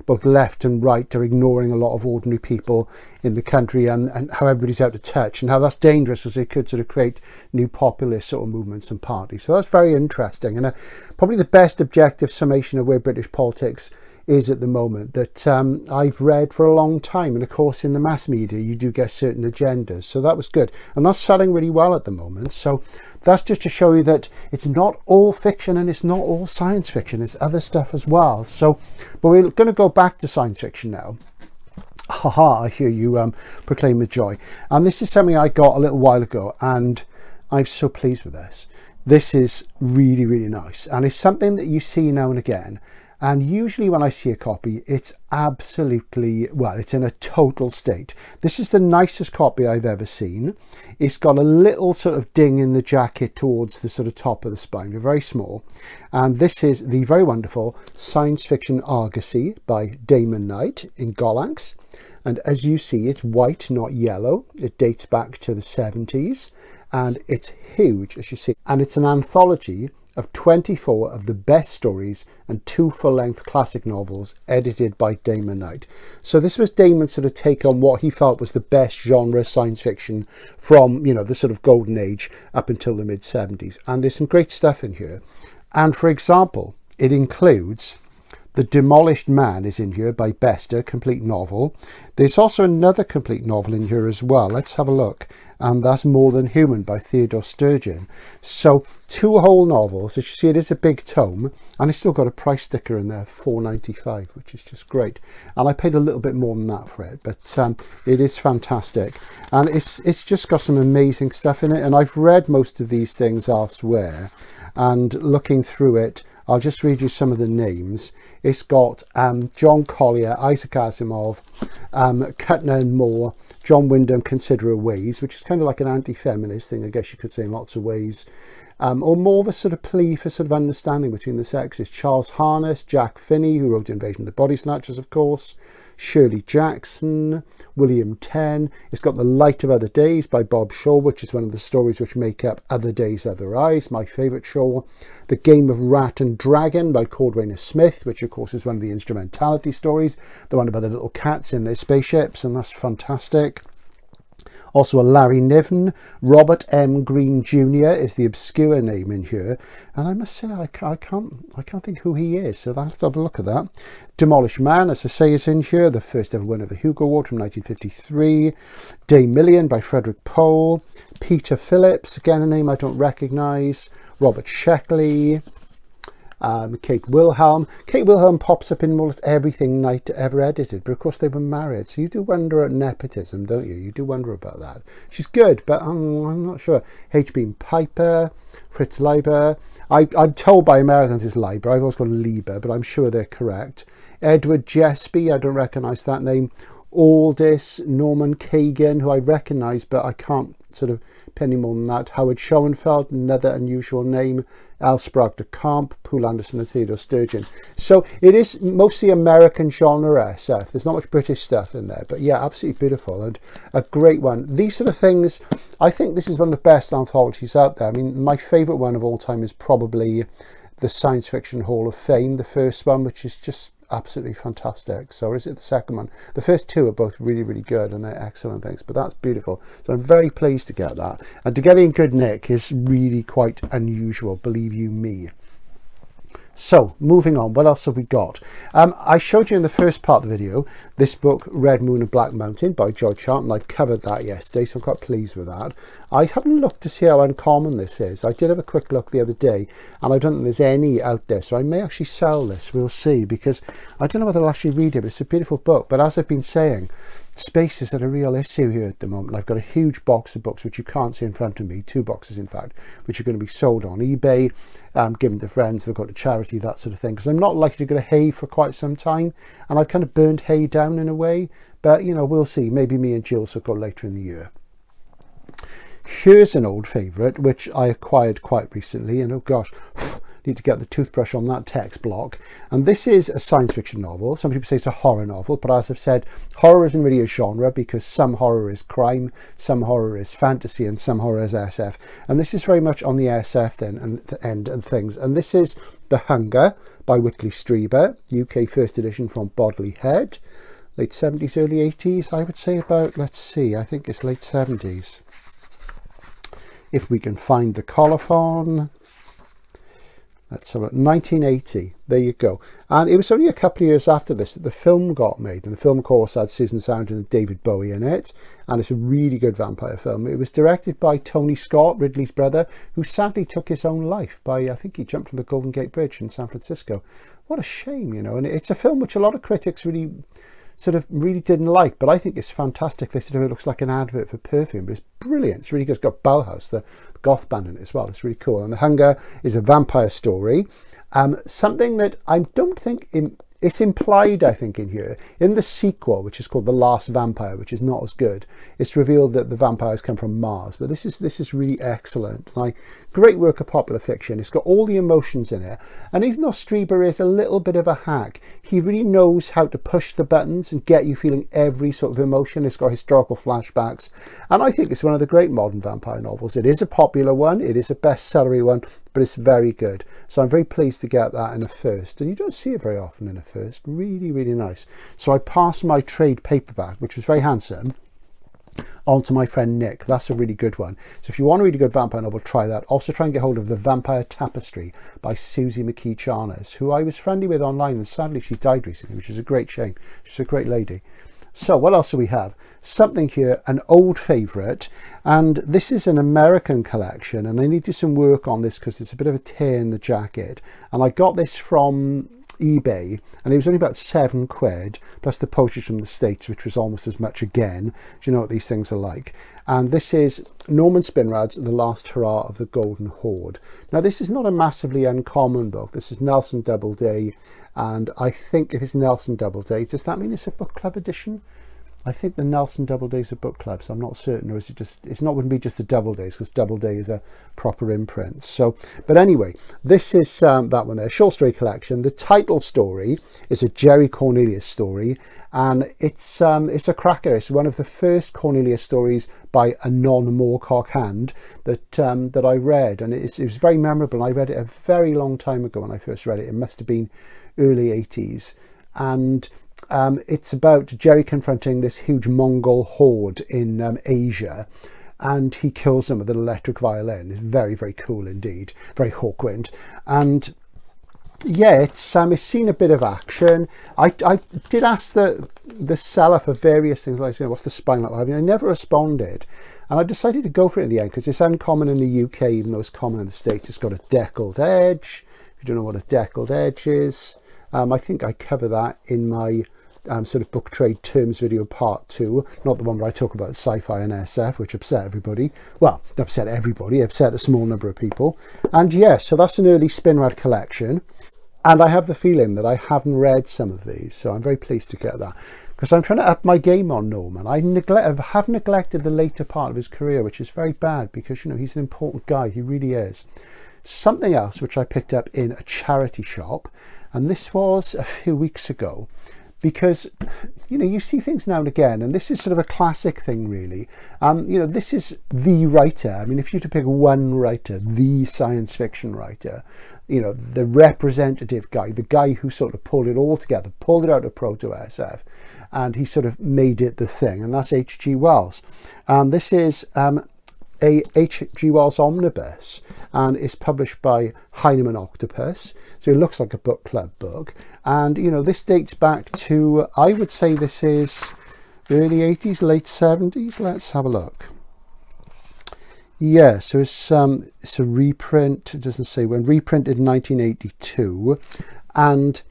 [SPEAKER 1] both left and right are ignoring a lot of ordinary people in the country, and how everybody's out of touch, and how that's dangerous, as it could sort of create new populist sort of movements and parties. So that's very interesting, and probably the best objective summation of where British politics is at the moment that I've read for a long time. And of course in the mass media you do get certain agendas, so that was good, and that's selling really well at the moment. So that's just to show you that it's not all fiction and it's not all science fiction, it's other stuff as well. So, but we're going to go back to science fiction now. Haha, I hear you proclaim with joy. And this is something I got a little while ago, and I'm so pleased with this. This is really, really nice, and it's something that you see now and again. And usually when I see a copy, it's absolutely, well, it's in a total state. This is the nicest copy I've ever seen. It's got a little sort of ding in the jacket towards the sort of top of the spine, very small. And this is the very wonderful Science Fiction Argosy by Damon Knight in Gollancz. And as you see, it's white, not yellow. It dates back to the 70s. And it's huge, as you see. And it's an anthology of 24 of the best stories and 2 full-length classic novels edited by Damon Knight. So this was Damon's sort of take on what he felt was the best genre science fiction from, you know, the sort of golden age up until the mid-70s. And there's some great stuff in here. And for example, it includes The Demolished Man is in here by Bester, complete novel. There's also another complete novel in here as well. Let's have a look. And that's More Than Human by Theodore Sturgeon. So 2 whole novels. As you see, it is a big tome, and it's still got a price sticker in there, £4.95, which is just great. And I paid a little bit more than that for it, but it is fantastic. And it's just got some amazing stuff in it. And I've read most of these things elsewhere, and looking through it, I'll just read you some of the names. It's got John Collier, Isaac Asimov, Kuttner and Moore, John Wyndham, Considerate Ways, which is kind of like an anti-feminist thing, I guess you could say, in lots of ways. Or more of a sort of plea for sort of understanding between the sexes. Charles Harness, Jack Finney, who wrote Invasion of the Body Snatchers, of course. Shirley Jackson, William Tenn. It's got The Light of Other Days by Bob Shaw, which is one of the stories which make up Other Days, Other Eyes, my favourite Shaw. The Game of Rat and Dragon by Cordwainer Smith, which of course is one of the instrumentality stories, the one about the little cats in their spaceships, and that's fantastic. Also a Larry Niven. Robert M. Green Jr. is the obscure name in here, and I must say I can't think who he is, so I'll have to have a look at that. Demolished Man, as I say, is in here. The first ever winner of the Hugo Award from 1953. Day Million by Frederick Pohl. Peter Phillips, again a name I don't recognise. Robert Sheckley. Kate Wilhelm. Kate Wilhelm pops up in almost everything Knight ever edited, but of course they were married, so you do wonder at nepotism, don't you? You do wonder about that. She's good, but I'm not sure. H.B. Piper, Fritz Leiber. I'm told by Americans it's Leiber. I've always got Lieber, but I'm sure they're correct. Edward Jesby, I don't recognise that name. Aldis, Norman Kagan, who I recognise, but I can't sort of pin any more than that. Howard Schoenfeld, another unusual name. Elsprague de Camp, Poul Anderson and Theodore Sturgeon. So it is mostly American genre SF. There's not much British stuff in there, but yeah, absolutely beautiful and a great one. These sort of things, I think this is one of the best anthologies out there. I mean, my favourite one of all time is probably the Science Fiction Hall of Fame, the first one, which is just absolutely fantastic. So, or is it the second one? The first two are both really, really good and they're excellent things, but that's beautiful. So I'm very pleased to get that. And to get it in good nick is really quite unusual, believe you me. So, moving on, what else have we got? I showed you in the first part of the video this book, Red Moon and Black Mountain by Chant, and I've covered that yesterday, so I'm quite pleased with that. I haven't looked to see how uncommon this is. I did have a quick look the other day, and I don't think there's any out there, so I may actually sell this. We'll see, because I don't know whether I'll actually read it, but it's a beautiful book. But as I've been saying, space is a real issue here at the moment. I've got a huge box of books which you can't see in front of me, 2 boxes in fact, which are going to be sold on eBay, given to friends, they'll go to charity, that sort of thing, because I'm not likely to go to hay for quite some time, and I've kind of burned hay down in a way, but you know, we'll see. Maybe me and Jill will go later in the year. Here's an old favourite which I acquired quite recently, and oh gosh, need to get the toothbrush on that text block. And this is a science fiction novel. Some people say it's a horror novel, but as I've said, horror isn't really a genre, because some horror is crime, some horror is fantasy, and some horror is SF. And this is very much on the SF then, and the end and things. And this is The Hunger by Whitley Strieber, UK first edition from Bodley Head. Late 70s, early 80s, I would say about, let's see, I think it's late 70s. If we can find the colophon. That's about 1980. There you go. And it was only a couple of years after this that the film got made. And the film, of course, had Susan Sarandon and David Bowie in it. And it's a really good vampire film. It was directed by Tony Scott, Ridley's brother, who sadly took his own life by, I think he jumped from the Golden Gate Bridge in San Francisco. What a shame, you know. And it's a film which a lot of critics really didn't like, but I think it's fantastic. They said it looks like an advert for perfume, but it's brilliant. It's really good. It's got Bauhaus, the goth band in it as well. It's really cool. And The Hunger is a vampire story. Something that I don't think it's implied, I think, in here. In the sequel, which is called The Last Vampire, which is not as good, it's revealed that the vampires come from Mars. But this is really excellent. Great work of popular fiction. It's got all the emotions in it. And even though Strieber is a little bit of a hack, he really knows how to push the buttons and get you feeling every sort of emotion. It's got historical flashbacks. And I think it's one of the great modern vampire novels. It is a popular one. It is a bestsellery one, but it's very good. So I'm very pleased to get that in a first. And you don't see it very often in a first. Really, really nice. So I passed my trade paperback, which was very handsome, on to my friend Nick. That's a really good one. So if you want to read a good vampire novel, try that. Also try and get hold of The Vampire Tapestry by Susie McKee Charners, who I was friendly with online, and sadly she died recently, which is a great shame. She's a great lady. So what else do we have? Something here, an old favourite, and this is an American collection, and I need to do some work on this because it's a bit of a tear in the jacket. And I got this from eBay, and it was only about £7 plus the postage from the States, which was almost as much again. Do you know what these things are like? And this is Norman Spinrad's The Last Hurrah of the Golden Horde. Now this is not a massively uncommon book. This is Nelson Doubleday, and I think if it's Nelson Doubleday, does that mean it's a book club edition? I think the Nelson Doubleday's a book club, so I'm not certain. Or is it just, wouldn't be just the Doubledays, because Doubleday is a proper imprint. So, but anyway, this is that one there, short story collection. The title story is a Jerry Cornelius story, and it's a cracker. It's one of the first Cornelius stories by a non-Moorcock hand that I read, and it was very memorable. I read it a very long time ago when I first read it. It must have been early 80s, and it's about Jerry confronting this huge Mongol horde in Asia, and he kills them with an electric violin. It's very, very cool indeed, very Hawkwind. And yeah, it's seen a bit of action. I did ask the seller for various things, like, you know, what's the spine like? I mean, I never responded, and I decided to go for it in the end because it's uncommon in the UK, even though it's common in the States. It's got a deckled edge. If you don't know what a deckled edge is, I think I cover that in my sort of book trade terms video part 2, not the one where I talk about sci-fi and SF, which upset everybody. Well, upset everybody, upset a small number of people. And yeah, so that's an early Spinrad collection, and I have the feeling that I haven't read some of these, so I'm very pleased to get that, because I'm trying to up my game on Norman. I have neglected the later part of his career, which is very bad, because, you know, he's an important guy. He really is. something else which I picked up in a charity shop, and this was a few weeks ago, because, you know, you see things now and again, and this is sort of a classic thing, really. You know, this is the writer. I mean, if you were to pick one writer, the science fiction writer, you know, the representative guy, the guy who sort of pulled it all together, pulled it out of proto-SF, and he sort of made it the thing, and that's H.G. Wells. This is a H.G. Wells omnibus, and it's published by Heinemann Octopus, so it looks like a book club book. And, you know, this dates back to, I would say this is early 80s, late 70s. Let's have a look. Yeah, so it's a reprint. It doesn't say when. Reprinted in 1982, and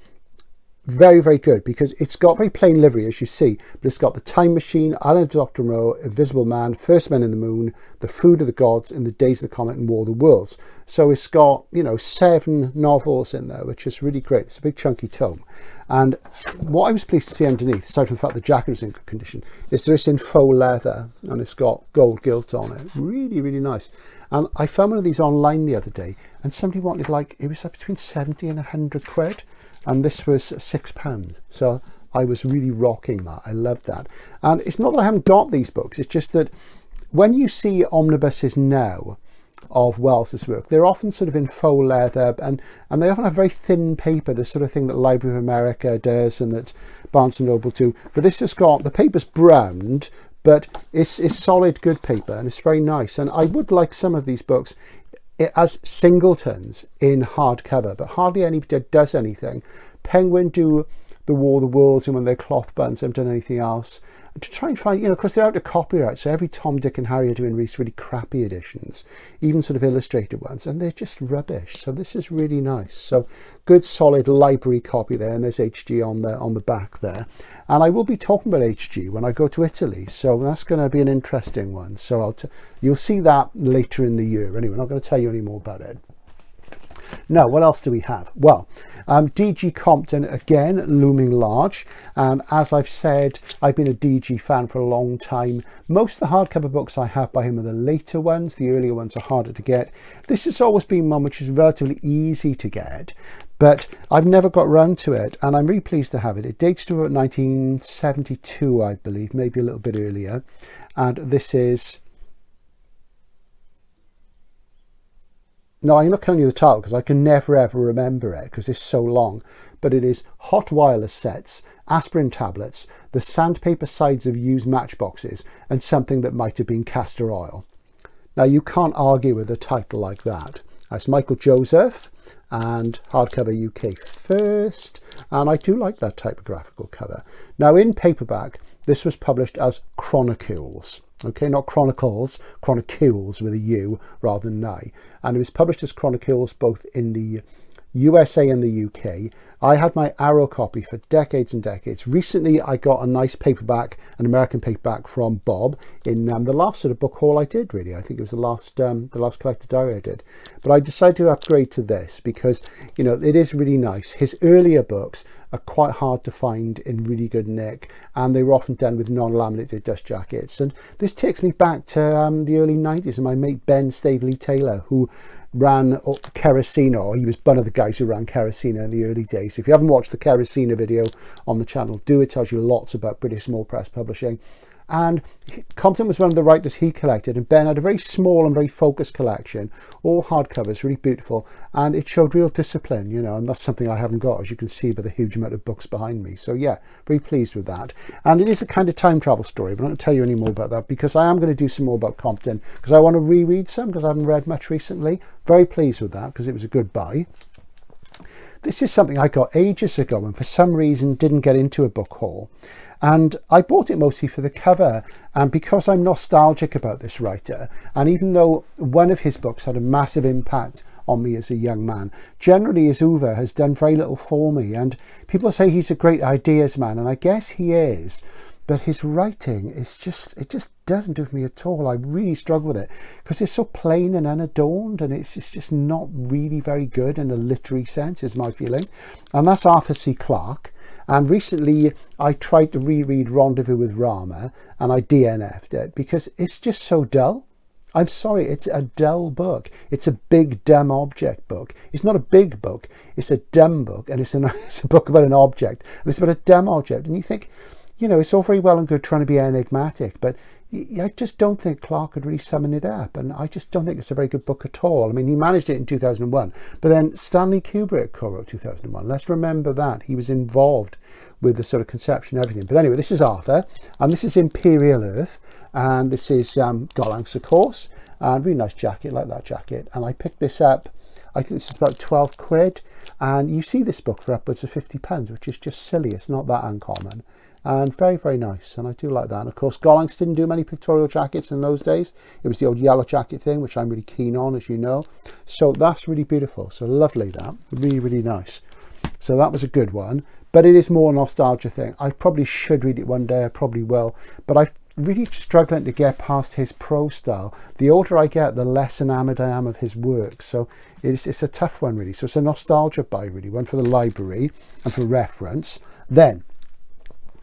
[SPEAKER 1] very, very good, because it's got very plain livery, as you see, but it's got the Time Machine, Island of Dr. Moreau, Invisible Man, First Men in the Moon, The Food of the Gods, and The Days of the Comet and War of the Worlds. So it's got, you know, 7 novels in there, which is really great. It's a big chunky tome. And what I was pleased to see underneath, aside from the fact the jacket was in good condition, is this in faux leather, and it's got gold gilt on it. Really, really nice. And I found one of these online the other day, and somebody wanted, like, it was like between 70 and 100 quid. And this was £6. So I was really rocking that. I loved that. And it's not that I haven't got these books. It's just that when you see omnibuses now of Wells's work, they're often sort of in faux leather, and they often have very thin paper, the sort of thing that Library of America does and that Barnes & Noble do. But this has got, the paper's browned, but it's solid, good paper, and it's very nice. And I would like some of these books as singletons in hardcover, but hardly anybody does anything. Penguin do the War of the Worlds, and when they're cloth bunds, haven't done anything else. To try and find, you know, because they're out of copyright, so every Tom, Dick and Harry are doing really crappy editions, even sort of illustrated ones, and they're just rubbish. So this is really nice. So good solid library copy there, and there's HG on the back there. And I will be talking about HG when I go to Italy, so that's going to be an interesting one. So you'll see that later in the year. Anyway, I'm not going to tell you any more about it. Now, what else do we have? Well, D.G. Compton, again, looming large. And as I've said, I've been a D.G. fan for a long time. Most of the hardcover books I have by him are the later ones. The earlier ones are harder to get. This has always been one which is relatively easy to get, but I've never got round to it, and I'm really pleased to have it. It dates to about 1972, I believe, maybe a little bit earlier. And this is... No, I'm not telling you the title because I can never ever remember it because it's so long. But it is Hot Wireless Sets, Aspirin Tablets, the Sandpaper Sides of Used Matchboxes, and Something That Might Have Been Castor Oil. Now, you can't argue with a title like that. That's Michael Joseph and Hardcover UK first. And I do like that typographical cover. Now, in paperback, this was published as Chronicles. Okay, not Chronicles, Chronicles with a U rather than an I. And it was published as Chronicles both in the USA and the UK. I had my Arrow copy for decades and decades. Recently, I got a nice paperback, an American paperback from Bob in the last sort of book haul I did, really. I think it was the last collected diary I did. But I decided to upgrade to this because, you know, it is really nice. His earlier books are quite hard to find in really good nick, and they were often done with non-laminated dust jackets. And this takes me back to the early 90s, and my mate Ben Staveley Taylor, who ran Kerosino. He was one of the guys who ran Kerosino in the early days. If you haven't watched the Kerosino video on the channel, do. It tells you lots about British small press publishing. And Compton was one of the writers he collected, and Ben had a very small and very focused collection, all hardcovers, really beautiful, and it showed real discipline, you know, and that's something I haven't got, as you can see by the huge amount of books behind me. So yeah, very pleased with that. And it is a kind of time travel story, but I'm not going to tell you any more about that because I am going to do some more about Compton because I want to reread some because I haven't read much recently. Very pleased with that because it was a good buy. This is something I got ages ago and for some reason didn't get into a book haul. And I bought it mostly for the cover, and because I'm nostalgic about this writer, and even though one of his books had a massive impact on me as a young man, generally his oeuvre has done very little for me. And people say he's a great ideas man, and I guess he is, but his writing is just, it just doesn't do for me at all. I really struggle with it because it's so plain and unadorned, and it's just not really very good in a literary sense, is my feeling. And that's Arthur C. Clarke. And recently I tried to reread Rendezvous with Rama, and I DNF'd it because it's just so dull. I'm sorry, it's a dull book. It's a big, dumb object book. It's not a big book. It's a dumb book, and it's a book about an object, and it's about a dumb object. And you think, you know, it's all very well and good trying to be enigmatic, but I just don't think Clarke could really summon it up, and I just don't think it's a very good book at all. I mean, he managed it in 2001, but then Stanley Kubrick co-wrote 2001. Let's remember that. He was involved with the sort of conception and everything. But anyway, this is Arthur, and this is Imperial Earth, and this is Gollancz, of course, and really nice jacket, like that jacket. And I picked this up, I think this is about 12 quid, and you see this book for upwards of £50, which is just silly. It's not that uncommon, and very, very nice, and I do like that. And of course, Gollancz didn't do many pictorial jackets in those days. It was the old yellow jacket thing, which I'm really keen on, as you know. So that's really beautiful. So lovely, that. Really, really nice. So that was a good one, but it is more a nostalgia thing. I probably should read it one day, I probably will, but I'm really struggling to get past his prose style. The older I get, the less enamoured I am of his work, so it's a tough one, really. So it's a nostalgia buy, really, one for the library and for reference. Then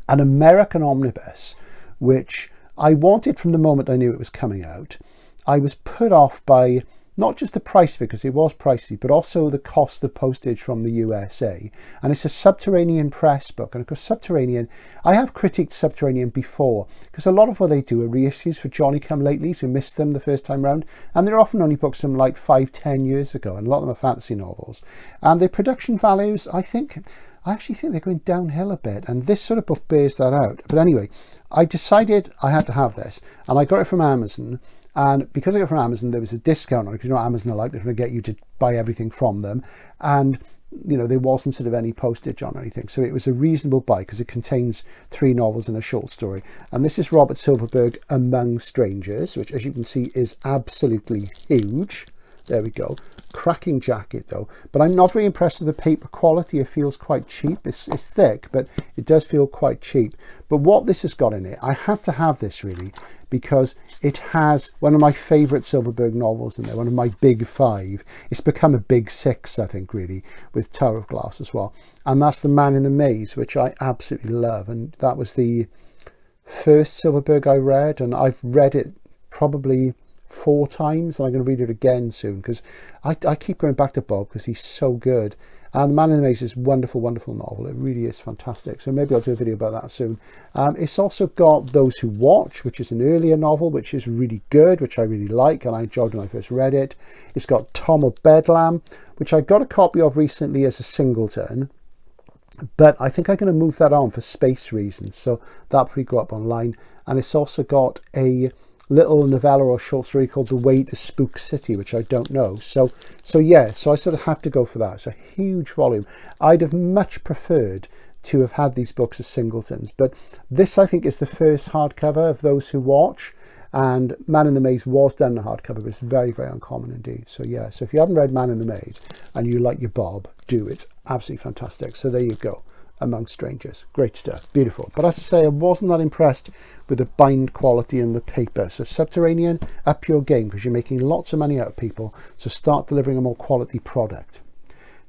[SPEAKER 1] an American omnibus, which I wanted from the moment I knew it was coming out. I was put off by not just the price, because it was pricey, but also the cost of postage from the USA. And it's a Subterranean press book. And of course, Subterranean, I have critiqued Subterranean before, because a lot of what they do are reissues for Johnny-come-latelys who missed them the first time round. And they're often only books from like 5-10 years ago, and a lot of them are fantasy novels. And their production values, I actually think they're going downhill a bit, and this sort of book bears that out. But anyway, I decided I had to have this, and I got it from Amazon. And because I got it from Amazon, there was a discount on it, because you know what Amazon are like, they're trying to get you to buy everything from them. And, you know, there wasn't sort of any postage on anything. So it was a reasonable buy, because it contains 3 novels and a short story. And this is Robert Silverberg, Among Strangers, which, as you can see, is absolutely huge. There we go. Cracking jacket, though. But I'm not very impressed with the paper quality. It feels quite cheap. It's thick, but it does feel quite cheap. But what this has got in it, I had to have this, really, because it has one of my favourite Silverberg novels in there, one of my big 5. It's become a big 6, I think, really, with Tower of Glass as well. And that's The Man in the Maze, which I absolutely love. And that was the first Silverberg I read, and I've read it probably 4 times, and I'm going to read it again soon, because I keep going back to Bob, because he's so good. And The Man in the Maze is a wonderful, wonderful novel. It really is fantastic. So maybe I'll do a video about that soon. It's also got Those Who Watch, which is an earlier novel, which is really good, which I really like, and I enjoyed when I first read it. It's got Tom of Bedlam, which I got a copy of recently as a singleton, but I think I'm going to move that on for space reasons, so that'll probably go up online. And it's also got a little novella or short story called The Way to Spook City, which I don't know. So yeah, so I sort of had to go for that. It's a huge volume. I'd have much preferred to have had these books as singletons, but this, I think, is the first hardcover of Those Who Watch, and Man in the Maze was done in a hardcover, but it's very, very uncommon indeed. So yeah, so if you haven't read Man in the Maze and you like your Bob, do. It's absolutely fantastic. So there you go. Among Strangers. Great stuff. Beautiful. But as I say, I wasn't that impressed with the bind quality and the paper. So Subterranean, up your game, because you're making lots of money out of people. So start delivering a more quality product.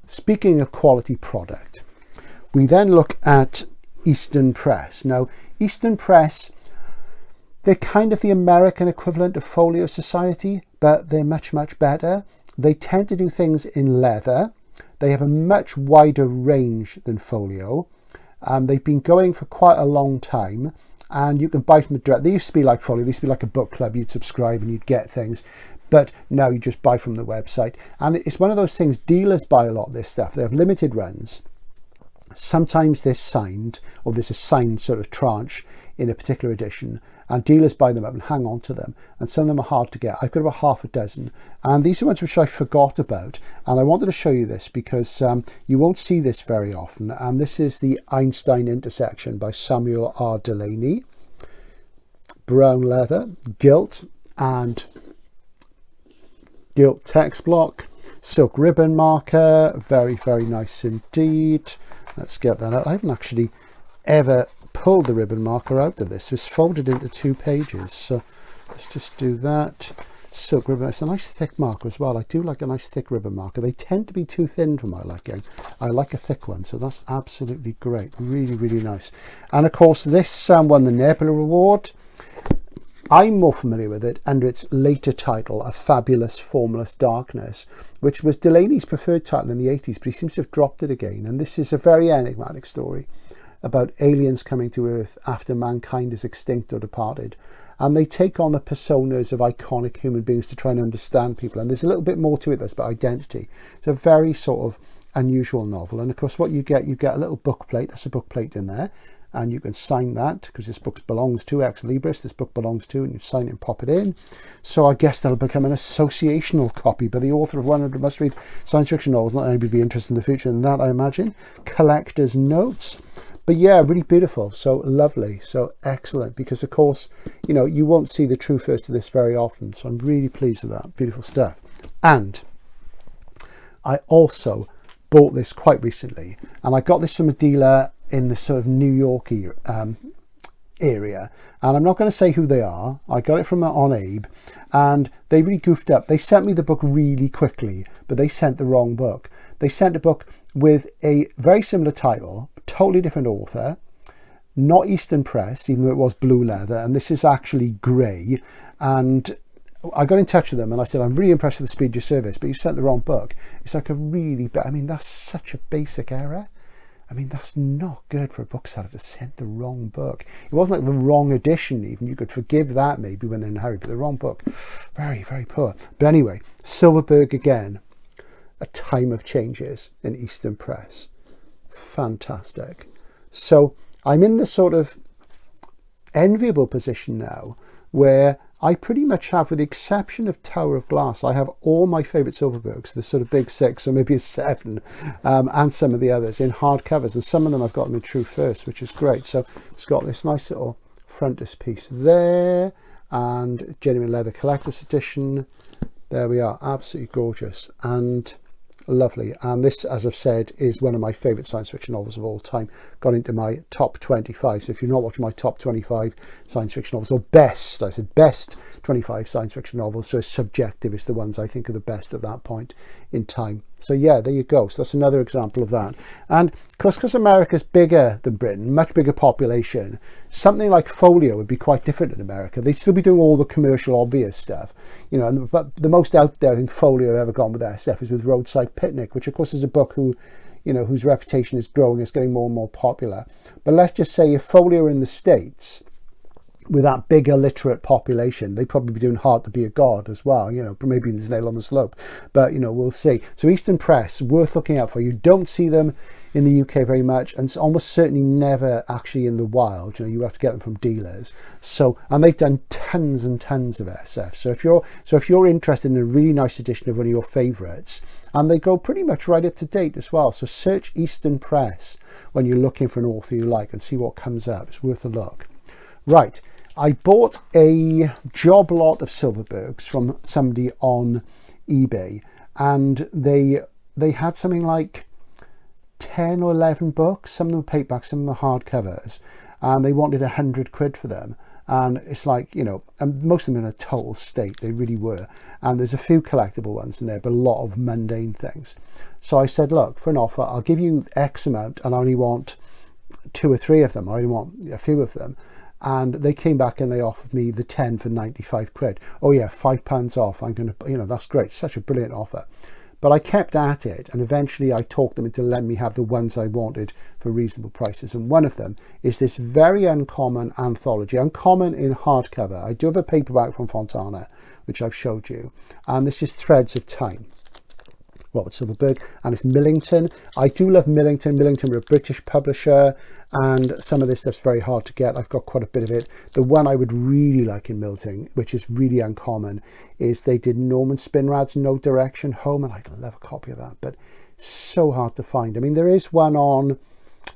[SPEAKER 1] Speaking of quality product, we then look at Easton Press. Now, Easton Press, they're kind of the American equivalent of Folio Society, but they're much, much better. They tend to do things in leather. They have a much wider range than Folio. They've been going for quite a long time, and you can buy from the direct. They used to be like Folio. They used to be like a book club. You'd subscribe and you'd get things, but now you just buy from the website. And it's one of those things, dealers buy a lot of this stuff. They have limited runs. Sometimes they're signed, or there's a signed sort of tranche in a particular edition, and dealers buy them up and hang on to them, and some of them are hard to get. I've got about half a dozen, and these are ones which I forgot about, and I wanted to show you this because you won't see this very often. And this is the Einstein Intersection by Samuel R. Delany. Brown leather, gilt, and gilt text block, silk ribbon marker, very, very nice indeed. Let's get that out. I haven't actually ever pulled the ribbon marker out of this. So it's folded into 2 pages. So let's just do that. Silk ribbon. It's a nice thick marker as well. I do like a nice thick ribbon marker. They tend to be too thin for my liking. I like a thick one. So that's absolutely great. Really, really nice. And of course, this won the Nebula Award. I'm more familiar with it under its later title, A Fabulous Formless Darkness, which was Delany's preferred title in the 80s, but he seems to have dropped it again. And this is a very enigmatic story about aliens coming to Earth after mankind is extinct or departed. And they take on the personas of iconic human beings to try and understand people. And there's a little bit more to it that's about identity. It's a very sort of unusual novel. And of course, what you get a little book plate. There's a book plate in there. And you can sign that because this book belongs to Ex Libris. This book belongs to, and you sign it and pop it in. So I guess that'll become an associational copy by the author of 100 must-read science fiction novels. Not anybody be interested in the future than that, I imagine. Collector's notes. But yeah, really beautiful. So lovely. So excellent. Because of course, you know, you won't see the true first of this very often. So I'm really pleased with that. Beautiful stuff. And I also bought this quite recently. And I got this from a dealer in the sort of New York area, and I'm not going to say who they are. I got it from on Abe, and they really goofed up. They sent me the book really quickly, but they sent the wrong book. They sent a book with a very similar title, totally different author, not Easton Press, even though it was blue leather, and this is actually grey. And I got in touch with them and I said, I'm really impressed with the speed of your service, but you sent the wrong book. It's like a really I mean, that's such a basic error. I mean, that's not good for a bookseller to send the wrong book. It wasn't like the wrong edition even. You could forgive that maybe when they're in a hurry, but the wrong book, very, very poor. But anyway, Silverberg again, A Time of Changes in Easton Press. Fantastic. So I'm in this sort of enviable position now where I pretty much have, with the exception of Tower of Glass, I have all my favourite Silverbergs, the sort of big 6 or maybe a 7, and some of the others in hardcovers, and some of them I've got them in true first, which is great. So it's got this nice little frontispiece there, and genuine leather collector's edition. There we are, absolutely gorgeous and lovely. And this, as I've said, is one of my favourite science fiction novels of all time. Got into my top 25. So if you're not watching my top 25 science fiction novels, or best, I said best 25 science fiction novels, so it's subjective, it's the ones I think are the best at that point in time. So yeah, there you go. So that's another example of that. And because America's bigger than Britain, much bigger population, something like Folio would be quite different in America. They'd still be doing all the commercial obvious stuff, you know. But the most out there I think Folio have ever gone with SF is with Roadside Picnic, which of course is a book whose reputation is growing, is getting more and more popular. But let's just say if Folio in the States, with that big illiterate population, they'd probably be doing Hard to Be a God as well, you know, maybe there's Nail on the Slope, but you know, we'll see. So Easton Press, worth looking out for. You don't see them in the UK very much, and it's almost certainly never actually in the wild. You know, you have to get them from dealers. So, and they've done tons and tons of SF. So if you're interested in a really nice edition of one of your favourites, and they go pretty much right up to date as well. So search Easton Press when you're looking for an author you like and see what comes up. It's worth a look. Right. I bought a job lot of Silverbergs from somebody on eBay, and they had something like 10 or 11 books. Some of them were paperbacks, some of them were hardcovers, and they wanted £100 for them. And it's like, you know, and most of them in a total state, they really were. And there's a few collectible ones in there, but a lot of mundane things. So I said, look, for an offer, I'll give you X amount, and I only want 2 or 3 of them. I only want a few of them. And they came back and they offered me the 10 for £95. Oh yeah, £5 off. I'm going to, you know, that's great. Such a brilliant offer. But I kept at it, and eventually I talked them into letting me have the ones I wanted for reasonable prices. And one of them is this very uncommon anthology, uncommon in hardcover. I do have a paperback from Fontana, which I've showed you. And this is Threads of Time, Robert Silverberg, and it's Millington. I do love Millington. Millington were a British publisher, and some of this stuff's very hard to get. I've got quite a bit of it. The one I would really like in Millington, which is really uncommon, is they did Norman Spinrad's No Direction Home, and I'd love a copy of that, but so hard to find. I mean, there is one on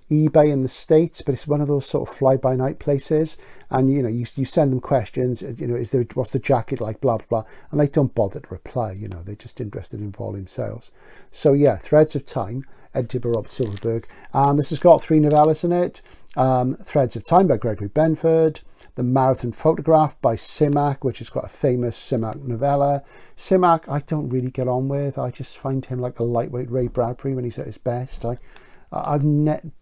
[SPEAKER 1] eBay in the States, but it's one of those sort of fly-by-night places, and you know, you send them questions, you know, what's the jacket like, blah blah blah, and they don't bother to reply. You know, they're just interested in volume sales. So yeah, Threads of Time, edited by Robert Silverberg, and this has got 3 novellas in it. Threads of Time by Gregory Benford, The Marathon Photograph by Simak, which is quite a famous Simak novella. Simak I don't really get on with. I just find him like a lightweight Ray Bradbury when he's at his best. I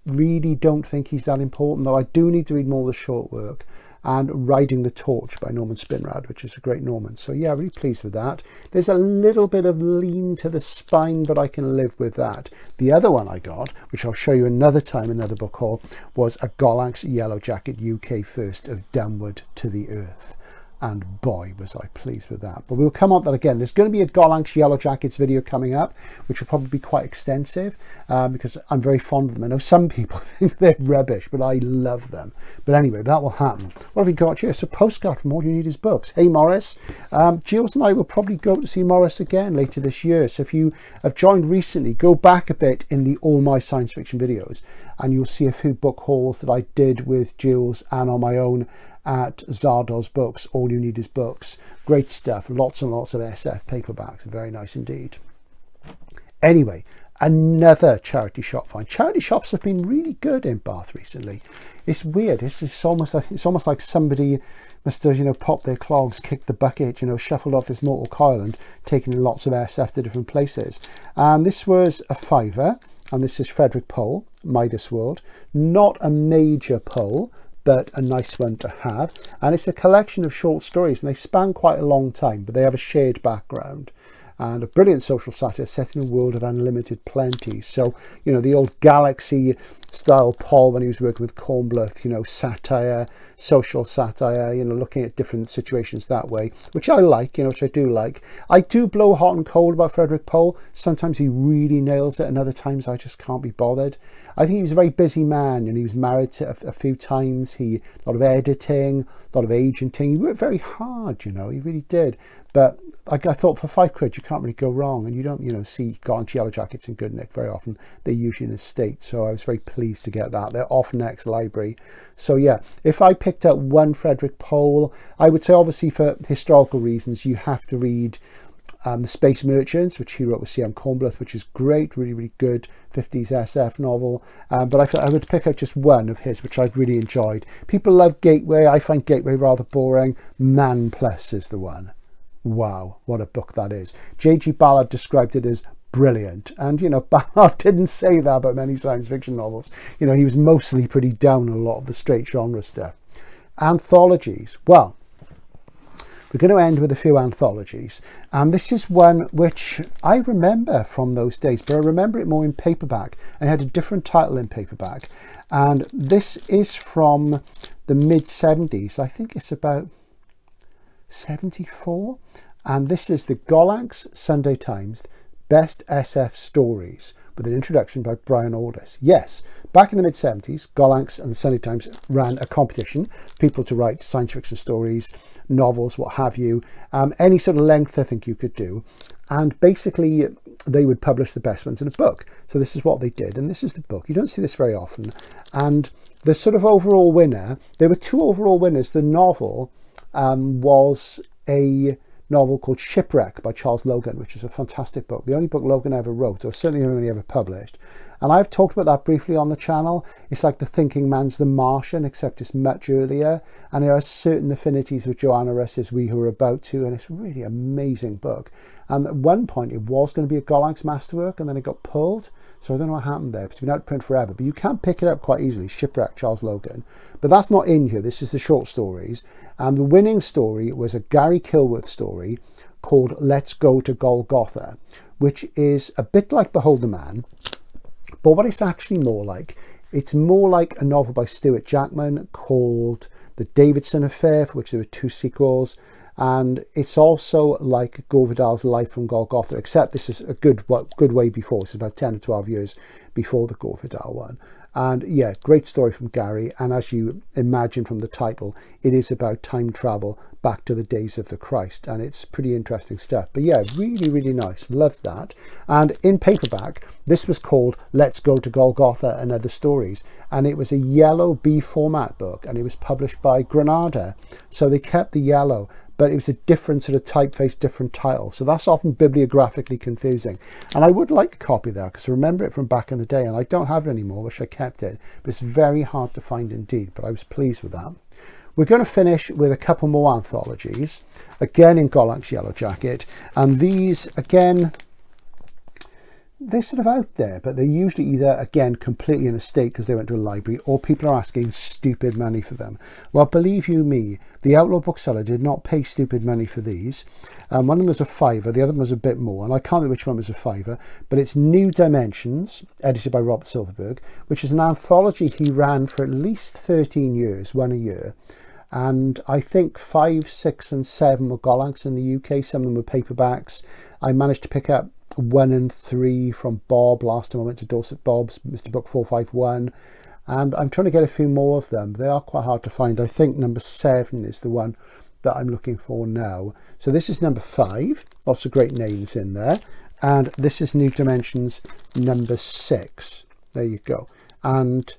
[SPEAKER 1] really don't think he's that important, though I do need to read more of the short work. and Riding the Torch by Norman Spinrad, which is a great Norman. So yeah, really pleased with that. There's a little bit of lean to the spine, but I can live with that. The other one I got, which I'll show you another time, another book haul, was a Golanc's Yellow Jacket UK first of Downward to the Earth. And boy, was I pleased with that. But we'll come on that again. There's going to be a Golanc's Yellow Jackets video coming up, which will probably be quite extensive because I'm very fond of them. I know some people think they're rubbish, but I love them. But anyway, that will happen. What have we got here? It's a postcard from All You Need Is Books. Hey, Morris. Jules and I will probably go to see Morris again later this year. So if you have joined recently, go back a bit in the All My Science Fiction videos, and you'll see a few book hauls that I did with Jules and on my own at Zardoz Books. All You Need Is Books. Great stuff. Lots and lots of SF paperbacks. Very nice indeed. Anyway, another charity shop find. Charity shops have been really good in Bath recently. It's weird. It's almost like somebody must have, you know, popped their clogs, kicked the bucket, you know, shuffled off this mortal coil and taken lots of SF to different places. This was a £5, and this is Frederick Pohl, Midas World. Not a major pull, but a nice one to have. And it's a collection of short stories, and they span quite a long time, but they have a shared background. And a brilliant social satire set in a world of unlimited plenty. So, you know, the old Galaxy style Pohl when he was working with Cornbluth, you know, satire, social satire, you know, looking at different situations that way, which I like, you know, which I do like. I do blow hot and cold about Frederick Pohl. Sometimes he really nails it, and other times I just can't be bothered. I think he was a very busy man, and he was married to a few times. A lot of editing, a lot of agenting. He worked very hard, you know, he really did. But I thought for £5 you can't really go wrong, and you don't, you know, see Golanc's Yellow Jackets in Good Nick very often. They're usually in a state, so I was very pleased to get that. They're off next library. So yeah, if I picked up one Frederick Pohl, I would say obviously for historical reasons you have to read The Space Merchants, which he wrote with C.M. Cornbluth, which is great, really, really good 50s SF novel. But I would pick out just one of his, which I've really enjoyed. People love Gateway. I find Gateway rather boring. Man Plus is the one. Wow, what a book that is. J.G. Ballard described it as brilliant. And, you know, Ballard didn't say that about many science fiction novels. You know, he was mostly pretty down on a lot of the straight genre stuff. Anthologies. Well, we're going to end with a few anthologies. And this is one which I remember from those days, but I remember it more in paperback. And it had a different title in paperback. And this is from the mid-70s. I think it's about 74, and this is the Golanc's Sunday Times Best SF Stories with an introduction by Brian Aldiss. Yes, back in the mid-70s, Golanc's and the Sunday Times ran a competition, people to write science fiction stories, novels, what have you, any sort of length I think you could do, and basically they would publish the best ones in a book. So this is what they did, and this is the book. You don't see this very often. And the sort of overall winner, there were two overall winners. The novel was a novel called Shipwreck by Charles Logan, which is a fantastic book. The only book Logan ever wrote, or certainly only ever published. And I've talked about that briefly on the channel. It's like The Thinking Man's The Martian, except it's much earlier. And there are certain affinities with Joanna Russ's We Who Are About To, and it's a really amazing book. And at one point it was going to be a Golanc's masterwork, and then it got pulled. So I don't know what happened there. It's been out of print forever, but you can pick it up quite easily. Shipwreck, Charles Logan. But that's not in here. This is the short stories. And the winning story was a Gary Killworth story called Let's Go to Golgotha, which is a bit like Behold the Man. But what it's actually more like, it's more like a novel by Stuart Jackman called The Davidson Affair, for which there were 2 sequels. And it's also like Gore Vidal's Life from Golgotha, except this is a good way before. This is about 10 or 12 years before the Gore Vidal one. And yeah, great story from Gary. And as you imagine from the title, it is about time travel back to the days of the Christ. And it's pretty interesting stuff. But yeah, really, really nice. Love that. And in paperback, this was called Let's Go to Golgotha and Other Stories. And it was a yellow B format book. And it was published by Granada. So they kept the yellow, but it was a different sort of typeface, different title. So that's often bibliographically confusing. And I would like a copy there because I remember it from back in the day, and I don't have it anymore. Wish I kept it, but it's very hard to find indeed. But I was pleased with that. We're going to finish with a couple more anthologies, again in Golanc's Yellow Jacket. And these, again, they're sort of out there, but they're usually either, again, completely in a state because they went to a library, or people are asking stupid money for them. Well, believe you me, the Outlaw Bookseller did not pay stupid money for these. One of them was a £5, the other one was a bit more, and I can't remember which one was a £5, but it's New Dimensions, edited by Robert Silverberg, which is an anthology he ran for at least 13 years, one a year. And I think 5, 6 and 7 were Golags in the UK, some of them were paperbacks. I managed to pick up 1 and 3 from Bob last time I went to Dorset Bob's, Mr. Book 451, and I'm trying to get a few more of them. They are quite hard to find. I think number 7 is the one that I'm looking for now. So this is number 5, lots of great names in there, and this is New Dimensions number 6. There you go. And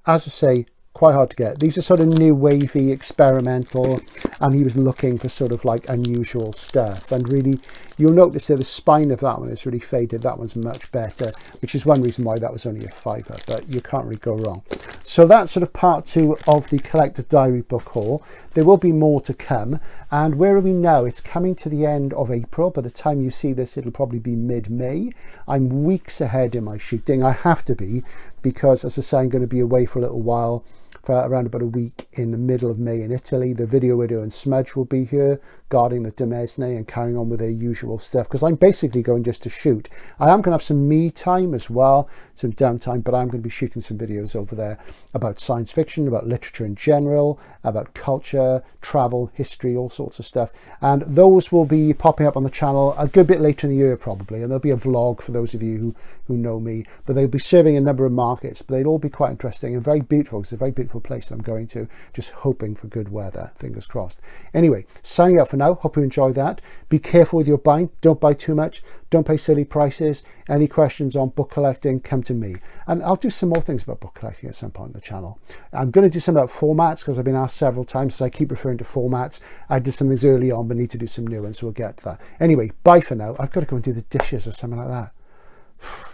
[SPEAKER 1] as I say, quite hard to get. These are sort of new wavy, experimental, and he was looking for sort of like unusual stuff. And really, you'll notice that the spine of that one is really faded. That one's much better, which is one reason why that was only a £5, but you can't really go wrong. So that's sort of part 2 of the Collector Diary book haul. There will be more to come. And where are we now? It's coming to the end of April. By the time you see this, it'll probably be mid-May. I'm weeks ahead in my shooting. I have to be, because as I say, I'm going to be away for a little while, for around about a week in the middle of May in Italy. The Video Widow and Smudge will be here guarding the Demesne and carrying on with their usual stuff, because I'm basically going just to shoot. I am going to have some me time as well, some downtime, but I'm going to be shooting some videos over there about science fiction, about literature in general, about culture, travel, history, all sorts of stuff. And those will be popping up on the channel a good bit later in the year probably, and there'll be a vlog for those of you who know me, but they'll be serving a number of markets, but they'll all be quite interesting and very beautiful. It's a very beautiful place I'm going to, just hoping for good weather, fingers crossed. Anyway, signing out for now. Hope you enjoyed that. Be careful with your buying. Don't buy too much. Don't pay silly prices. Any questions on book collecting, come to me. And I'll do some more things about book collecting at some point on the channel. I'm going to do some about formats, because I've been asked several times, so I keep referring to formats. I did some things early on, but need to do some new ones, so we'll get to that. Anyway, bye for now. I've got to go and do the dishes or something like that.